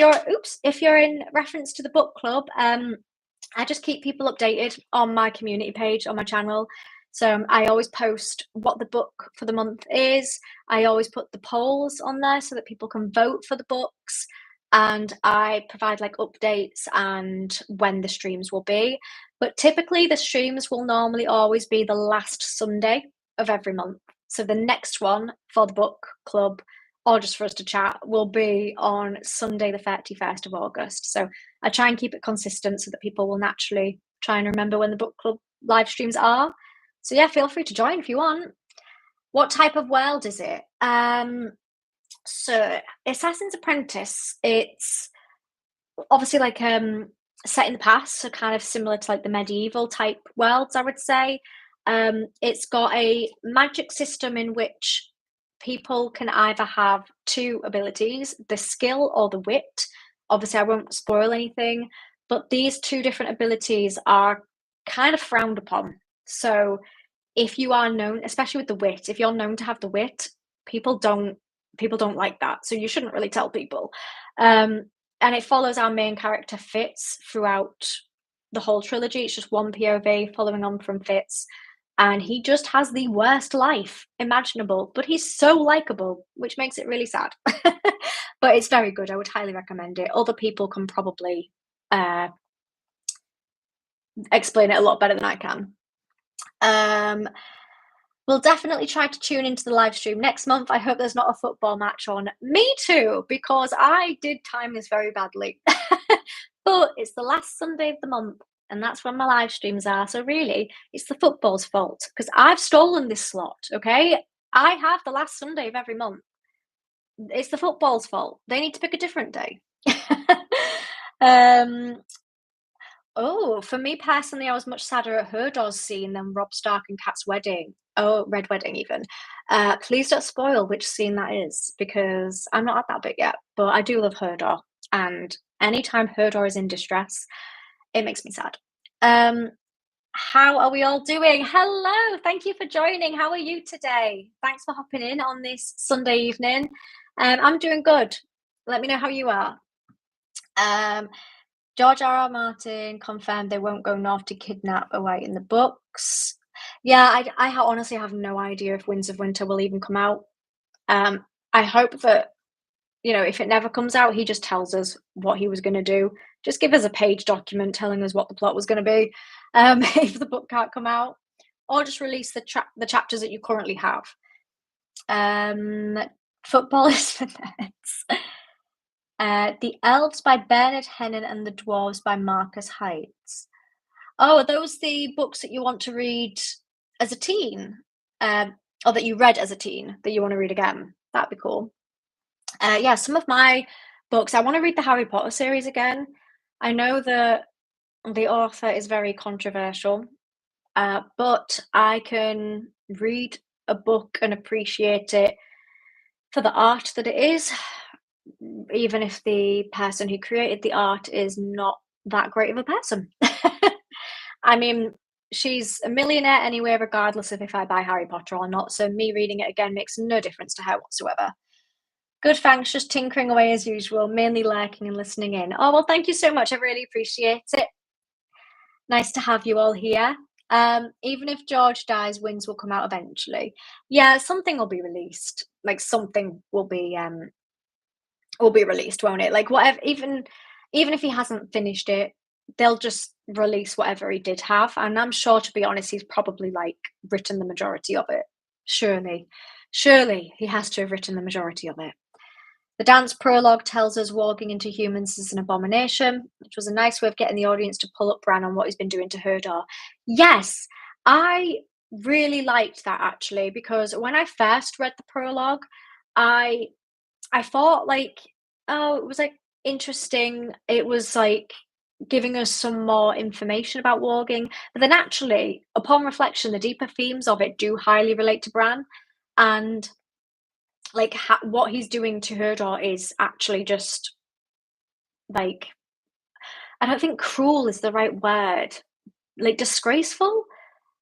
you're in reference to the book club, I just keep people updated on my community page on my channel. So I always post what the book for the month is. I always put the polls on there so that people can vote for the books. And I provide like updates and when the streams will be. But typically the streams will normally always be the last Sunday of every month. So the next one for the book club or just for us to chat will be on Sunday, the 31st of August. So I try and keep it consistent so that people will naturally try and remember when the book club live streams are. So yeah, feel free to join if you want. What type of world is it? So Assassin's Apprentice, it's obviously like set in the past, so kind of similar to like the medieval type worlds, I would say. It's got a magic system in which people can either have 2 abilities, the skill or the wit. Obviously, I won't spoil anything, but these 2 different abilities are kind of frowned upon. So if you are known, especially with the wit, if you're known to have the wit, people don't like that. So you shouldn't really tell people. And it follows our main character Fitz throughout the whole trilogy. It's just one POV following on from Fitz. And he just has the worst life imaginable, but he's so likable, which makes it really sad. But it's very good. I would highly recommend it. Other people can probably explain it a lot better than I can. We'll definitely try to tune into the live stream next month. I hope there's not a football match on. Me too, because I did time this very badly. But it's the last Sunday of the month, and that's when my live streams are. So really, it's the football's fault because I've stolen this slot. Okay, I have the last Sunday of every month. It's the football's fault. They need to pick a different day. um, Oh, for me personally, I was much sadder at Herdor's scene than Rob Stark and Kat's wedding. Oh, Red Wedding even. Please don't spoil which scene that is because I'm not at that bit yet. But I do love Herdor, and anytime Herdor is in distress, it makes me sad. How are we all doing? Hello, thank you for joining. How are you today? Thanks for hopping in on this Sunday evening. I'm doing good. Let me know how you are. George R.R. Martin confirmed they won't go north to kidnap away in the books. Yeah, I honestly have no idea if Winds of Winter will even come out. I hope that, if it never comes out, he just tells us what he was going to do. Just give us a page document telling us what the plot was going to be if the book can't come out. Or just release the chapters that you currently have. Football is for nerds. The Elves by Bernard Hennon and the Dwarves by Marcus Heights. Oh, are those the books that you want to read as a teen? Or that you read as a teen that you want to read again? That'd be cool. Yeah, some of my books, I want to read the Harry Potter series again. I know that the author is very controversial, but I can read a book and appreciate it for the art that it is, even if the person who created the art is not that great of a person. I mean, she's a millionaire anyway, regardless of if I buy Harry Potter or not. So me reading it again makes no difference to her whatsoever. Good, thanks. Just tinkering away as usual, mainly lurking and listening in. Oh, well, thank you so much. I really appreciate it. Nice to have you all here. Even if George dies, Winds will come out eventually. Yeah, something will be released. Like something will be released, won't it? Like whatever, even if he hasn't finished it, they'll just release whatever he did have. And I'm sure, to be honest, he's probably like written the majority of it. Surely he has to have written the majority of it. The dance prologue tells us walking into humans is an abomination, which was a nice way of getting the audience to pull up Bran on what he's been doing to Herdor. Yes, I really liked that actually, because when I first read the prologue, I thought like, oh, it was like interesting. It was like giving us some more information about warging. But then actually, upon reflection, the deeper themes of it do highly relate to Bran. And like what he's doing to Herdor is actually just like, I don't think cruel is the right word. Like disgraceful.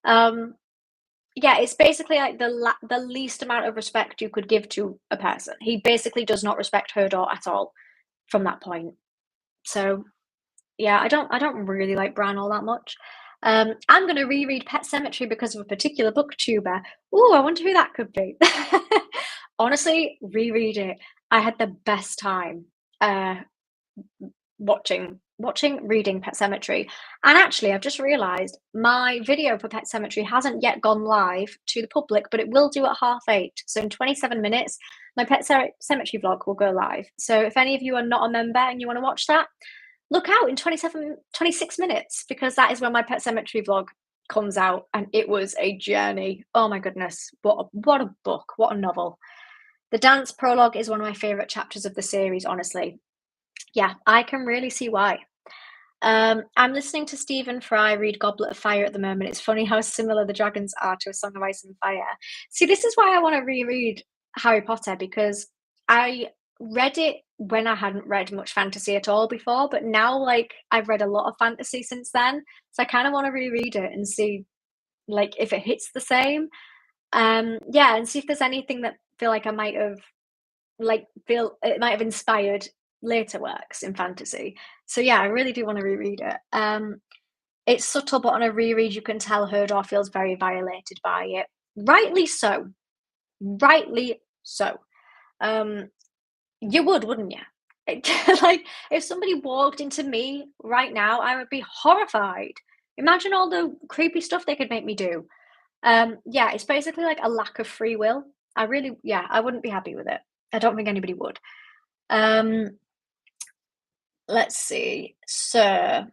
Yeah, it's basically like the least amount of respect you could give to a person. He basically does not respect Herdor at all from that point. So yeah, I don't really like Bran all that much. I'm gonna reread Pet Sematary because of a particular booktuber. Ooh, I wonder who that could be. Honestly, reread it. I had the best time reading Pet Sematary. And actually, I've just realised my video for Pet Sematary hasn't yet gone live to the public, but it will do at 8:30. So in 27 minutes, my Pet Sematary vlog will go live. So if any of you are not a member and you want to watch that, look out in 26 minutes, because that is when my Pet Sematary vlog comes out, and it was a journey. Oh my goodness, what a book, what a novel. The dance prologue is one of my favourite chapters of the series, honestly. Yeah, I can really see why. I'm listening to Stephen Fry read Goblet of Fire at the moment. It's funny how similar the dragons are to A Song of Ice and Fire. See, this is why I want to reread Harry Potter, because I read it when I hadn't read much fantasy at all before, but now like I've read a lot of fantasy since then, so I kind of want to reread it and see like if it hits the same. Yeah, and see if there's anything that it might have inspired later works in fantasy. So yeah, I really do want to reread it. It's subtle, but on a reread you can tell Herdor feels very violated by it. Rightly so. You would, wouldn't you? Like if somebody walked into me right now, I would be horrified. Imagine all the creepy stuff they could make me do. Yeah, it's basically like a lack of free will. I wouldn't be happy with it. I don't think anybody would. Let's see. So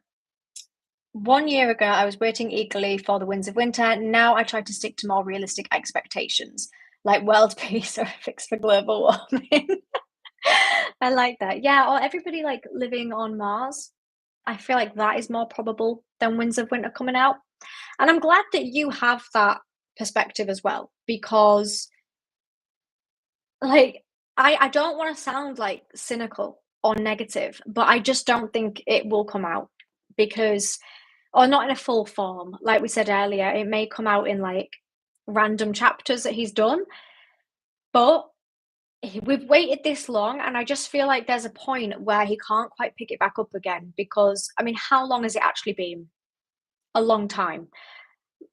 1 year ago, I was waiting eagerly for the winds of winter. Now I try to stick to more realistic expectations, like world peace or a fix for global warming. I like that. Yeah, or everybody like living on Mars. I feel like that is more probable than winds of winter coming out. And I'm glad that you have that perspective as well, because like I don't want to sound like cynical or negative, but I just don't think it will come out because or not in a full form. Like we said earlier, it may come out in like random chapters that he's done, but we've waited this long and I just feel like there's a point where he can't quite pick it back up again because I mean, how long has it actually been? A long time.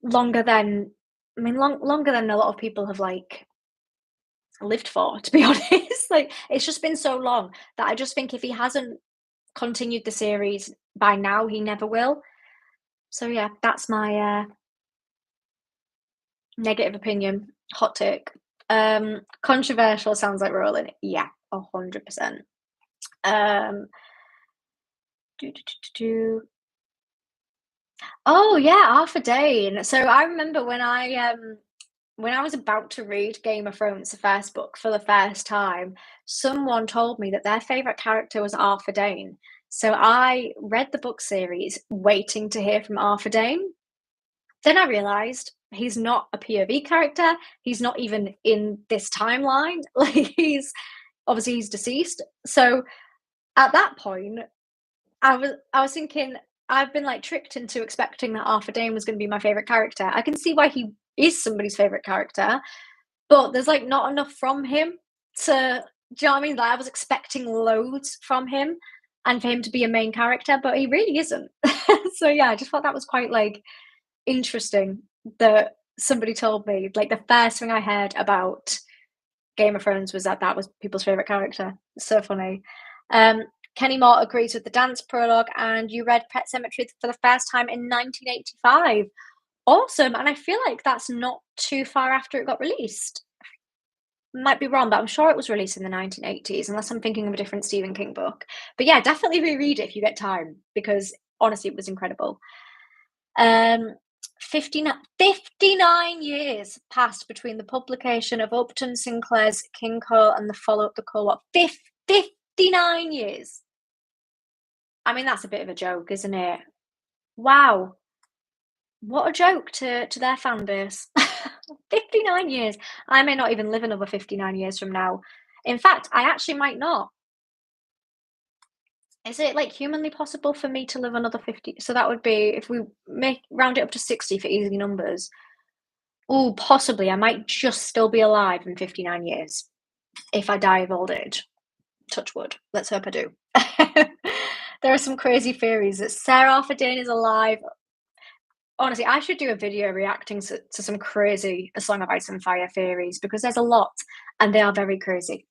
Longer than longer than a lot of people have like lived for, to be honest. Like it's just been so long that I just think if he hasn't continued the series by now, he never will. So yeah, that's my negative opinion, hot take. Controversial sounds like rolling. Yeah, 100%. Um, do, do, do, do. Oh yeah, Arthur Dane. So I remember when I was about to read Game of Thrones, the first book, for the first time, someone told me that their favorite character was Arthur Dane. So I read the book series waiting to hear from Arthur Dane. Then I realized he's not a POV character. He's not even in this timeline. Like he's deceased. So at that point, I was thinking I've been like tricked into expecting that Arthur Dane was going to be my favorite character. I can see why he is somebody's favorite character, but there's like not enough from him to. Do you know what I mean? Like I was expecting loads from him and for him to be a main character, but he really isn't. So yeah, I just thought that was quite like interesting that somebody told me. Like the first thing I heard about Game of Thrones was that that was people's favorite character. So funny. Um, Kenny Moore agrees with the dance prologue, and you read Pet Sematary for the first time in 1985. Awesome, and I feel like that's not too far after it got released. Might be wrong, but I'm sure it was released in the 1980s, unless I'm thinking of a different Stephen King book. But yeah, definitely reread it if you get time, because honestly, it was incredible. 59 years passed between the publication of Upton Sinclair's King Cole and the follow-up, The Cole War. 59 years. I mean, that's a bit of a joke, isn't it? Wow. What a joke to their fan base. 59 years. I may not even live another 59 years from now. In fact, I actually might not. Is it like humanly possible for me to live another 50? So that would be if we make round it up to 60 for easy numbers. Oh, possibly. I might just still be alive in 59 years if I die of old age. Touch wood. Let's hope I do. There are some crazy theories that Sarah Arthur Dane is alive. Honestly, I should do a video reacting to some crazy A Song of Ice and Fire theories because there's a lot and they are very crazy.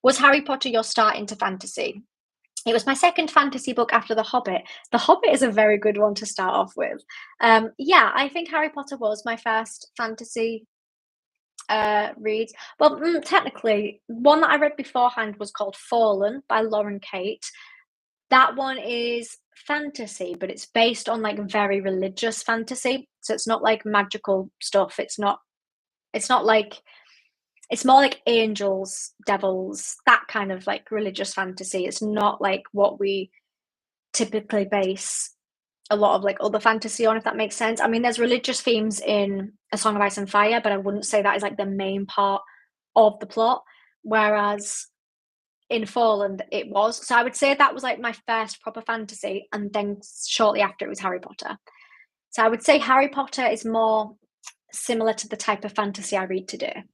Was Harry Potter your start into fantasy? It was my second fantasy book after The Hobbit. The Hobbit is a very good one to start off with. Yeah, I think Harry Potter was my first fantasy read. Well, technically, one that I read beforehand was called Fallen by Lauren Kate. That one is fantasy, but it's based on like very religious fantasy. So it's not like magical stuff. It's not like it's more like angels, devils, that kind of like religious fantasy. It's not like what we typically base a lot of like other fantasy on, if that makes sense. I mean, there's religious themes in A Song of Ice and Fire, but I wouldn't say that is like the main part of the plot. Whereas in Fallen, it was. So I would say that was like my first proper fantasy, and then shortly after it was Harry Potter. So I would say Harry Potter is more similar to the type of fantasy I read today.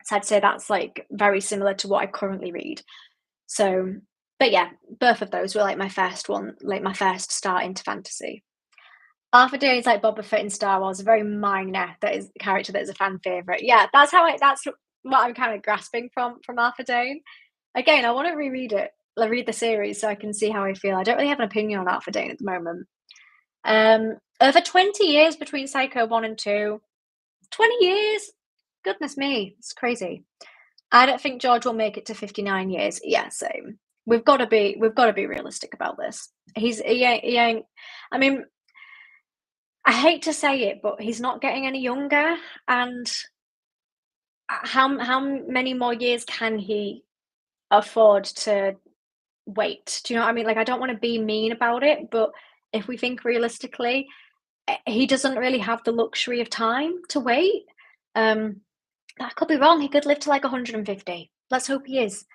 So I'd say that's like very similar to what I currently read. So, but yeah, both of those were like my first one, like my first start into fantasy. Arthur Dane is like Boba Fett in Star Wars, a very minor that is a character that is a fan favorite. Yeah, that's what I'm kind of grasping from Arthur Dane. Again, I want to reread it, like read the series, so I can see how I feel. I don't really have an opinion on Arthur Dane at the moment. Over 20 years between Psycho 1 and 2. 20 years? Goodness me, it's crazy. I don't think George will make it to 59 years. Yeah, same. we've got to be realistic about this. He ain't. I mean, I hate to say it, but he's not getting any younger, and how many more years can he afford to wait? Do you know what I mean? Like, I don't want to be mean about it, but if we think realistically, he doesn't really have the luxury of time to wait. I could be wrong. He could live to like 150. Let's hope he is.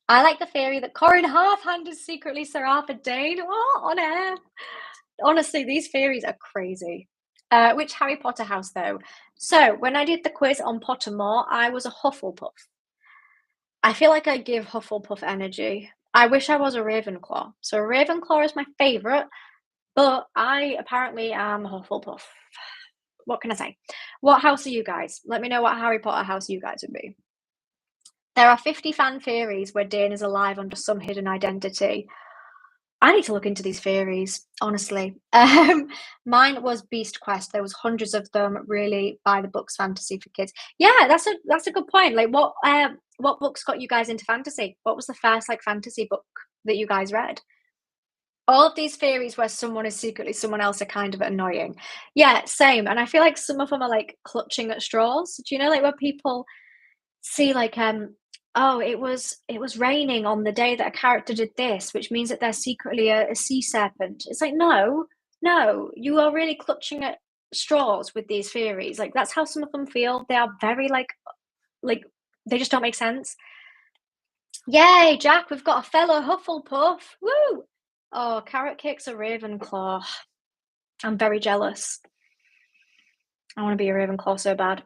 I like the theory that Corin Halfhand is secretly Sir Arthur Dane. What on earth? Honestly, these theories are crazy. Which Harry Potter house, though? So, when I did the quiz on Pottermore, I was a Hufflepuff. I feel like I give Hufflepuff energy. I wish I was a Ravenclaw. So, Ravenclaw is my favourite, but I apparently am a Hufflepuff. What can I say? What house are you guys? Let me know what Harry Potter house you guys would be. There are 50 fan theories where Dane is alive under some hidden identity. I need to look into these theories, honestly. Mine was Beast Quest. There was hundreds of them. Really, buy the books fantasy for kids. Yeah, that's a good point. Like, what books got you guys into fantasy? What was the first like fantasy book that you guys read? All of these theories where someone is secretly someone else are kind of annoying. Yeah, same. And I feel like some of them are like clutching at straws. Do you know, like, when people see like oh, it was raining on the day that a character did this, which means that they're secretly a sea serpent. It's like, no, you are really clutching at straws with these theories. Like, that's how some of them feel. They are very like they just don't make sense. Yay, Jack, we've got a fellow Hufflepuff. Woo! Oh, Carrot Cake's a Ravenclaw. I'm very jealous. I want to be a Ravenclaw so bad.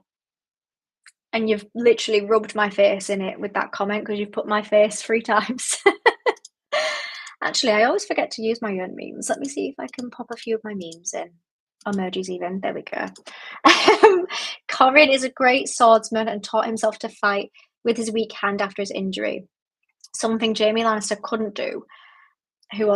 And you've literally rubbed my face in it with that comment because you've put my face 3 times. Actually, I always forget to use my own memes. Let me see if I can pop a few of my memes in. Emojis even. There we go. Corin is a great swordsman and taught himself to fight with his weak hand after his injury. Something Jaime Lannister couldn't do.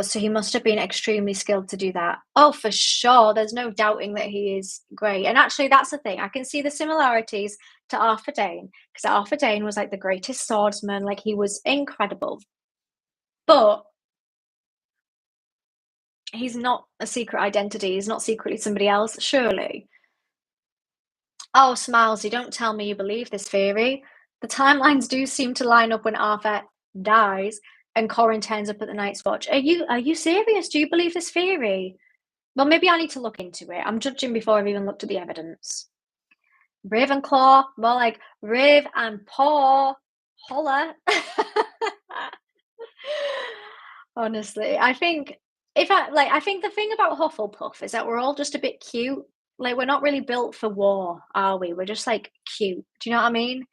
So he must have been extremely skilled to do that. Oh, for sure. There's no doubting that he is great. And actually, that's the thing. I can see the similarities to Arthur Dane, because Arthur Dane was like the greatest swordsman. Like, he was incredible. But he's not a secret identity. He's not secretly somebody else, surely. Oh, Smilesy, don't tell me you believe this theory. The timelines do seem to line up when Arthur dies and Corin turns up at the Night's Watch. Are you serious? Do you believe this theory? Well, maybe I need to look into it. I'm judging before I've even looked at the evidence. Ravenclaw, more like Rave and Paw. Holla. Honestly, I think I think the thing about Hufflepuff is that we're all just a bit cute. Like, we're not really built for war, are we? We're just like cute. Do you know what I mean?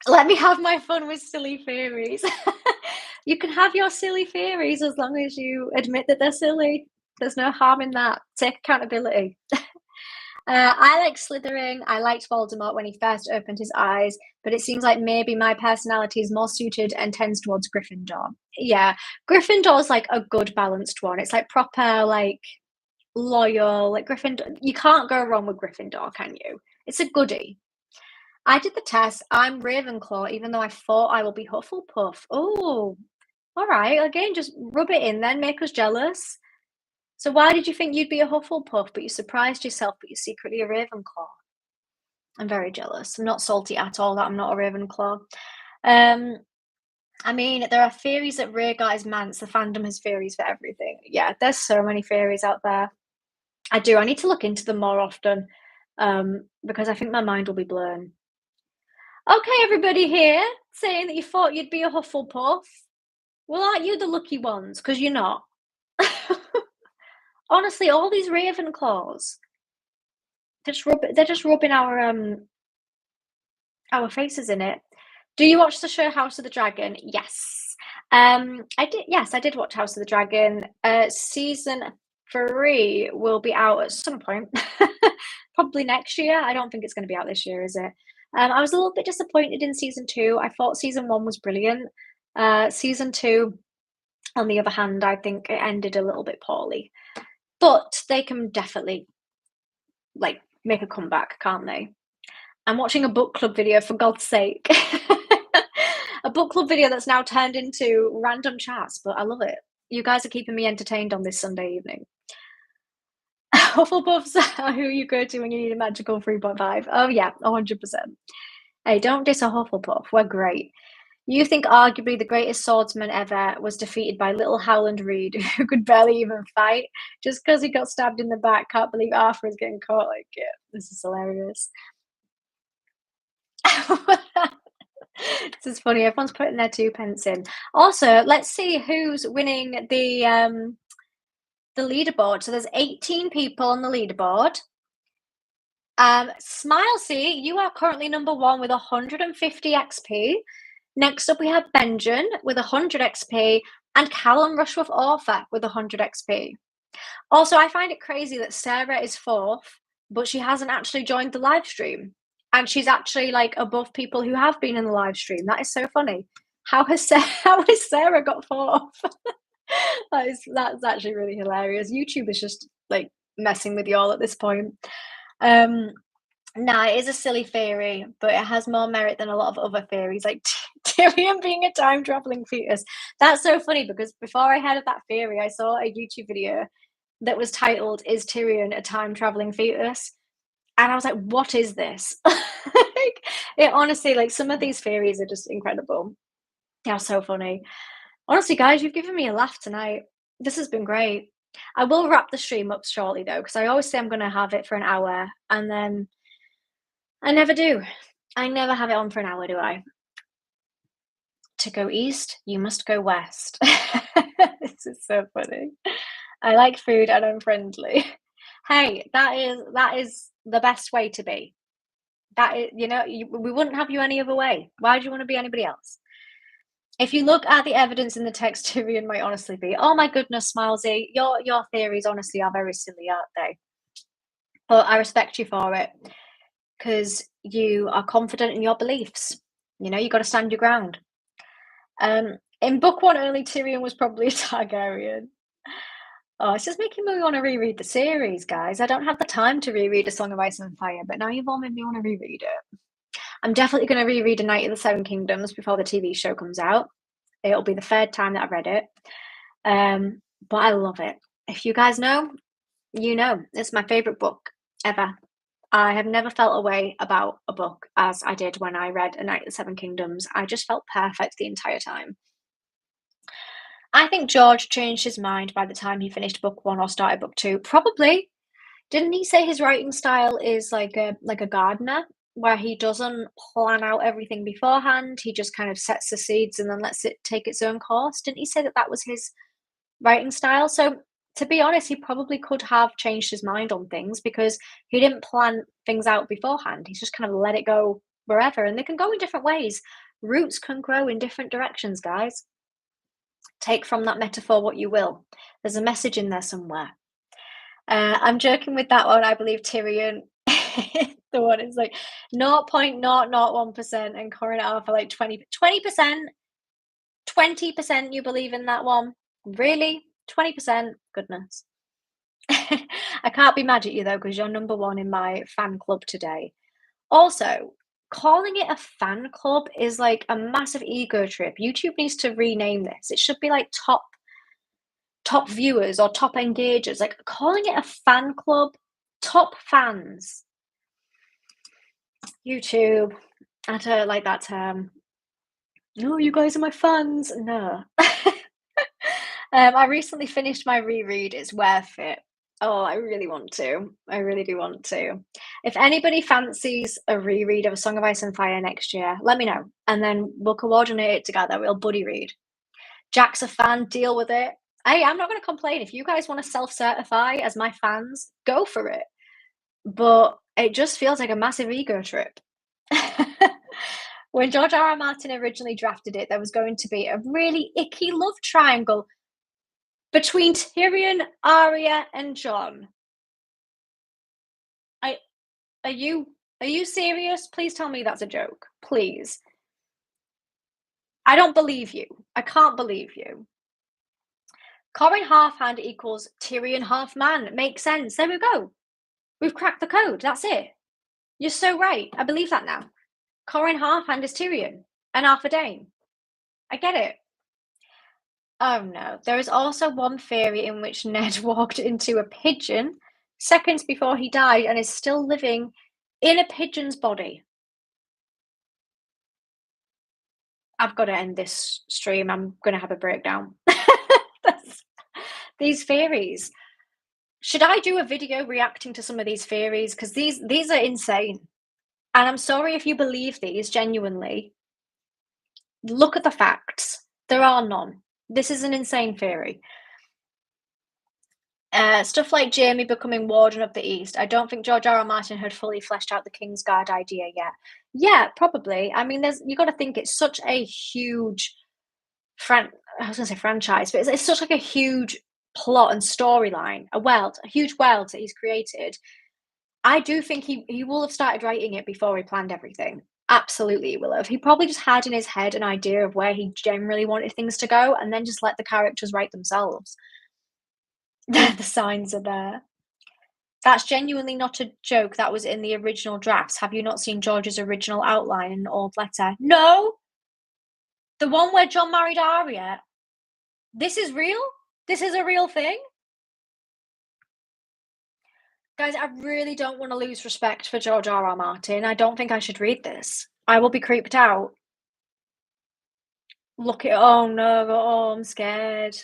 Let me have my fun with silly theories. You can have your silly theories as long as you admit that they're silly. There's no harm in that. Take accountability. I like Slytherin. I liked Voldemort when he first opened his eyes, but it seems like maybe my personality is more suited and tends towards Gryffindor. Yeah, Gryffindor's like a good balanced one. It's like proper, like, loyal. Like, Gryffindor, you can't go wrong with Gryffindor, can you? It's a goodie. I did the test. I'm Ravenclaw, even though I thought I will be Hufflepuff. Oh, all right. Again, just rub it in then, make us jealous. So why did you think you'd be a Hufflepuff, but you surprised yourself, but you're secretly a Ravenclaw? I'm very jealous. I'm not salty at all that I'm not a Ravenclaw. I mean, there are theories that Rhaegar is Mance. The fandom has theories for everything. Yeah, there's so many theories out there. I need to look into them more often, because I think my mind will be blown. Okay, everybody here saying that you thought you'd be a Hufflepuff. Well, aren't you the lucky ones? Because you're not. Honestly, all these Ravenclaws, they're just rubbing our faces in it. Do you watch the show House of the Dragon? Yes. I did. Yes, I did watch House of the Dragon. Season 3 will be out at some point, probably next year. I don't think it's going to be out this year, is it? I was a little bit disappointed in season 2. I thought season 1 was brilliant. Season 2, on the other hand, I think it ended a little bit poorly. But they can definitely, like, make a comeback, can't they? I'm watching a book club video, for God's sake. A book book club video that's now turned into random chats, but I love it. You guys are keeping me entertained on this Sunday evening. Hufflepuffs are who you go to when you need a magical 3.5. Oh yeah, 100%. Hey, don't diss a Hufflepuff. We're great. You think arguably the greatest swordsman ever was defeated by little Howland Reed, who could barely even fight, just because he got stabbed in the back. Can't believe Arthur is getting caught like it. This is hilarious. This is funny. Everyone's putting their 2 pence in. Also, let's see who's winning the leaderboard. So there's 18 people on the leaderboard. Smilesy, you are currently number 1 with 150 XP. Next up, we have Benjen with 100 XP and Callum Rushworth Author with 100 XP. Also, I find it crazy that Sarah is 4th, but she hasn't actually joined the live stream. And she's actually like above people who have been in the live stream. That is so funny. How has Sarah got 4th? That's actually really hilarious. YouTube is just like messing with you all at this point. Nah, it is a silly theory, but it has more merit than a lot of other theories, like Tyrion being a time-traveling fetus. That's so funny because before I heard of that theory, I saw a YouTube video that was titled, "Is Tyrion a time-traveling fetus?" And I was like, what is this? Like, it honestly, like, some of these theories are just incredible. They are so funny. Honestly, guys, you've given me a laugh tonight. This has been great. I will wrap the stream up shortly, though, because I always say I'm going to have it for an hour, and then I never do. I never have it on for an hour, do I? To go east, you must go west. This is so funny. I like food and I'm friendly. Hey, that is the best way to be. That is, we wouldn't have you any other way. Why do you want to be anybody else? If you look at the evidence in the text, Tyrion might honestly be, oh my goodness, Smilesy, your theories honestly are very silly, aren't they? But I respect you for it because you are confident in your beliefs. You got to stand your ground. In book 1 only, Tyrion was probably a Targaryen. Oh, it's just making me want to reread the series, guys. I don't have the time to reread A Song of Ice and Fire, but now you've all made me want to reread it. I'm definitely going to reread A Night of the Seven Kingdoms before the TV show comes out. It'll be the 3rd time that I've read it. But I love it. If you guys know, you know. It's my favourite book ever. I have never felt a way about a book as I did when I read A Night of the Seven Kingdoms. I just felt perfect the entire time. I think George changed his mind by the time he finished book 1 or started book 2. Probably. Didn't he say his writing style is like a gardener, where he doesn't plan out everything beforehand? He just kind of sets the seeds and then lets it take its own course. Didn't he say that was his writing style? So to be honest, he probably could have changed his mind on things because he didn't plan things out beforehand. He's just kind of let it go wherever, and they can go in different ways. Roots can grow in different directions, guys. Take from that metaphor what you will. There's a message in there somewhere. I'm joking with that one. I believe Tyrion, the one is like 0.001%, and Corin Arthur like 20%. 20% you believe in that one? Really? 20%? Goodness. I can't be mad at you though, because you're number 1 in my fan club today. Also, calling it a fan club is like a massive ego trip. YouTube needs to rename this. It should be like top viewers or top engagers. Like, calling it a fan club, top fans. YouTube, I don't like that term. No, you guys are my fans. No. I recently finished my reread. It's worth it. Oh, I really want to. I really do want to. If anybody fancies a reread of A Song of Ice and Fire next year, let me know. And then we'll coordinate it together. We'll buddy read. Jack's a fan, deal with it. Hey, I'm not going to complain. If you guys want to self-certify as my fans, go for it. But it just feels like a massive ego trip. When George R. R. Martin originally drafted it, there was going to be a really icky love triangle between Tyrion, Arya, and Jon. Are you serious? Please tell me that's a joke. Please. I don't believe you. I can't believe you. Corin half-hand equals Tyrion half-man. Makes sense. There we go. We've cracked the code. That's it. You're so right. I believe that now. Corin half-hand is Tyrion and Arthur Dane. I get it. Oh no. There is also one theory in which Ned walked into a pigeon seconds before he died and is still living in a pigeon's body. I've got to end this stream. I'm going to have a breakdown. That's- these theories. Should I do a video reacting to some of these theories? Because these are insane. And I'm sorry if you believe these genuinely. Look at the facts. There are none. This is an insane theory. Stuff like Jaime becoming Warden of the East. I don't think George R. R. Martin had fully fleshed out the King's Guard idea yet. Yeah, probably. I mean, you got to think it's such a huge I was going to say franchise, but it's such like a huge plot and storyline, a huge world that he's created. I do think he will have started writing it before he planned everything. Absolutely, he will have. He probably just had in his head an idea of where he generally wanted things to go, and then just let the characters write themselves. The signs are there. That's genuinely not a joke. That was in the original drafts. Have you not seen George's original outline in an old letter? No, the one where John married Arya. This is real. This is a real thing. Guys, I really don't want to lose respect for George R. R. Martin. I don't think I should read this. I will be creeped out. Look at oh no, oh I'm scared.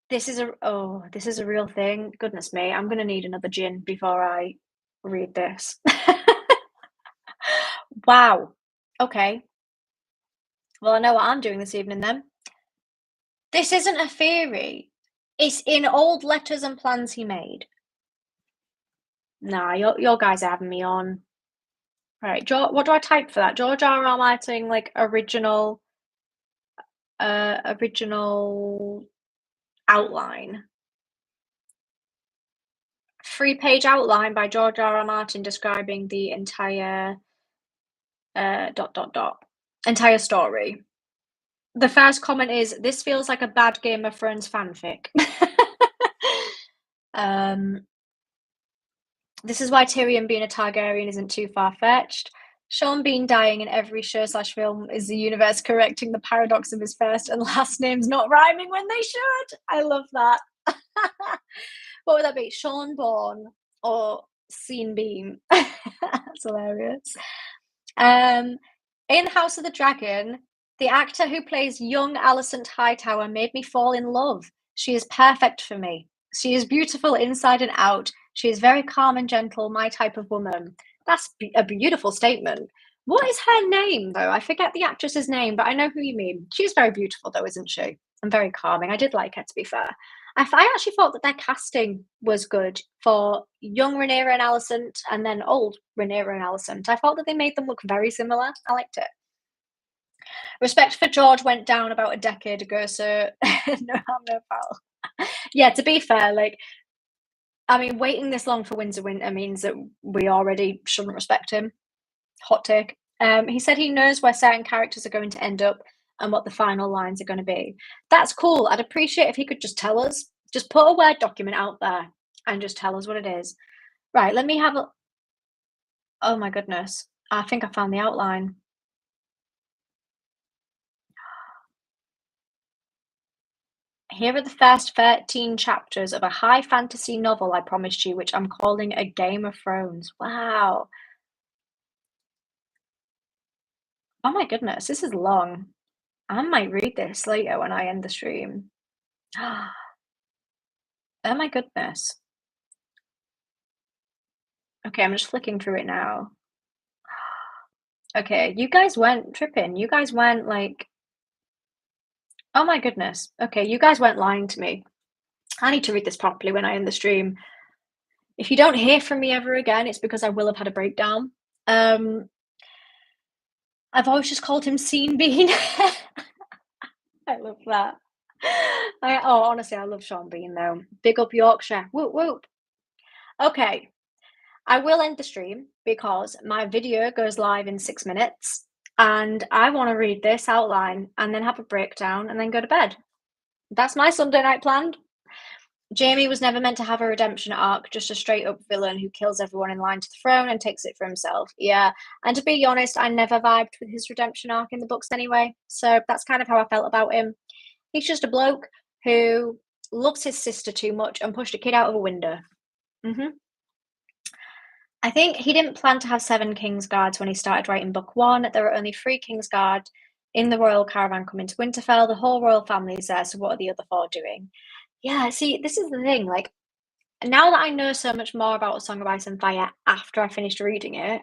This is a real thing. Goodness me, I'm gonna need another gin before I read this. Wow. Okay. Well, I know what I'm doing this evening then. This isn't a theory. It's in old letters and plans he made. Nah, your guys are having me on. Right, what do I type for that? George R. R. Martin, like original outline. 3-page outline by George R. R. Martin describing the entire entire story. The first comment is, this feels like a bad Game of Thrones fanfic. This is why Tyrion being a Targaryen isn't too far-fetched. Sean Bean dying in every show/film is the universe correcting the paradox of his first and last names not rhyming when they should. I love that. What would that be? Sean Bourne or Scene Bean? That's hilarious. In House of the Dragon, the actor who plays young Alicent Hightower made me fall in love. She is perfect for me. She is beautiful inside and out. She is very calm and gentle, my type of woman. That's a beautiful statement. What is her name, though? I forget the actress's name, but I know who you mean. She's very beautiful, though, isn't she? And very calming. I did like her, to be fair. I actually thought that their casting was good for young Rhaenyra and Alicent, and then old Rhaenyra and Alicent. I thought that they made them look very similar. I liked it. Respect for George went down about a decade ago, so no harm, no foul. Yeah, to be fair, like, I mean, waiting this long for Winds of Winter means that we already shouldn't respect him. Hot take. He said he knows where certain characters are going to end up and what the final lines are going to be. That's cool. I'd appreciate if he could just tell us. Just put a Word document out there and just tell us what it is. Right, let me have a... Oh my goodness. I think I found the outline. Here are the first 13 chapters of a high fantasy novel I promised you, which I'm calling A Game of Thrones. Wow. Oh my goodness, this is long. I might read this later when I end the stream. Oh my goodness. Okay, I'm just flicking through it now. Okay, you guys weren't tripping. You guys weren't like... Oh my goodness. Okay, you guys weren't lying to me. I need to read this properly when I end the stream. If you don't hear from me ever again, it's because I will have had a breakdown. I've always just called him Scene Bean. I love that. Honestly, I love Sean Bean though. Big up Yorkshire. Whoop whoop. Okay, I will end the stream because my video goes live in 6 minutes and I want to read this outline and then have a breakdown and then go to bed. That's my Sunday night planned. Jamie was never meant to have a redemption arc, just a straight up villain who kills everyone in line to the throne and takes it for himself. Yeah. And to be honest, I never vibed with his redemption arc in the books anyway. So that's kind of how I felt about him. He's just a bloke who loves his sister too much and pushed a kid out of a window. hmm I think he didn't plan to have 7 Kingsguards when he started writing book 1. There were only 3 Kingsguard in the royal caravan coming to Winterfell. The whole royal family is there, so what are the other 4 doing? Yeah, see, this is the thing, like, now that I know so much more about A Song of Ice and Fire after I finished reading it,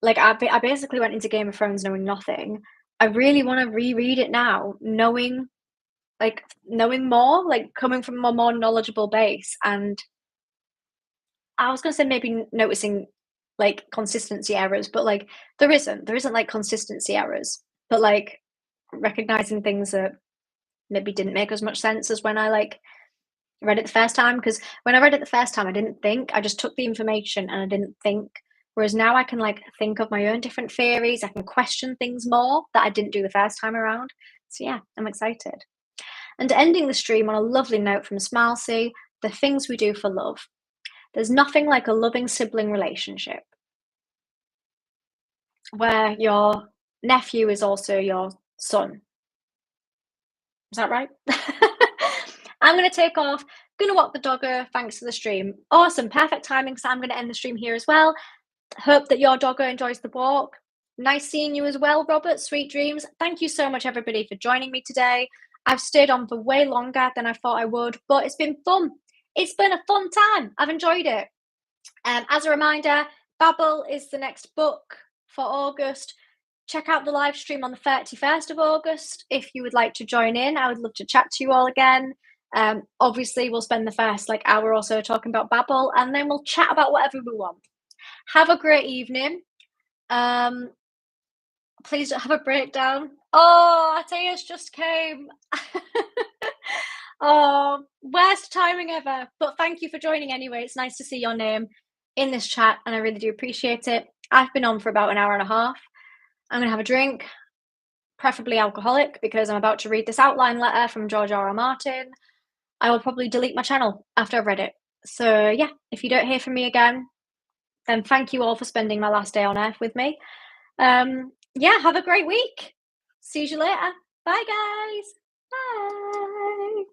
like, I basically went into Game of Thrones knowing nothing. I really wanna reread it now, knowing more, like, coming from a more knowledgeable base, and I was gonna say maybe noticing, like, consistency errors, but, like, there isn't, like, consistency errors, but, like, recognizing things that maybe didn't make as much sense as when I, like, read it the first time. Because when I read it the first time, I didn't think, I just took the information and I didn't think, whereas now I can, like, think of my own different theories, I can question things more that I didn't do the first time around. So, yeah, I'm excited. And ending the stream on a lovely note from Smalsey, "The things we do for love. There's nothing like a loving sibling relationship where your nephew is also your son." Is that right? I'm going to take off. Going to walk the doggo. Thanks for the stream. Awesome. Perfect timing. So I'm going to end the stream here as well. Hope that your doggo enjoys the walk. Nice seeing you as well, Robert. Sweet dreams. Thank you so much, everybody, for joining me today. I've stayed on for way longer than I thought I would, but it's been fun. It's been a fun time. I've enjoyed it. As a reminder, Babel is the next book for August. Check out the live stream on the 31st of August if you would like to join in. I would love to chat to you all again. Obviously, we'll spend the first hour or so talking about Babel, and then we'll chat about whatever we want. Have a great evening. Please don't have a breakdown. Oh, Ateas just came. Oh, worst timing ever. But thank you for joining anyway. It's nice to see your name in this chat, and I really do appreciate it. I've been on for about an hour and a half. I'm going to have a drink, preferably alcoholic, because I'm about to read this outline letter from George R.R. Martin. I will probably delete my channel after I've read it. So, yeah, if you don't hear from me again, then thank you all for spending my last day on Earth with me. Yeah, have a great week. See you later. Bye, guys. Bye.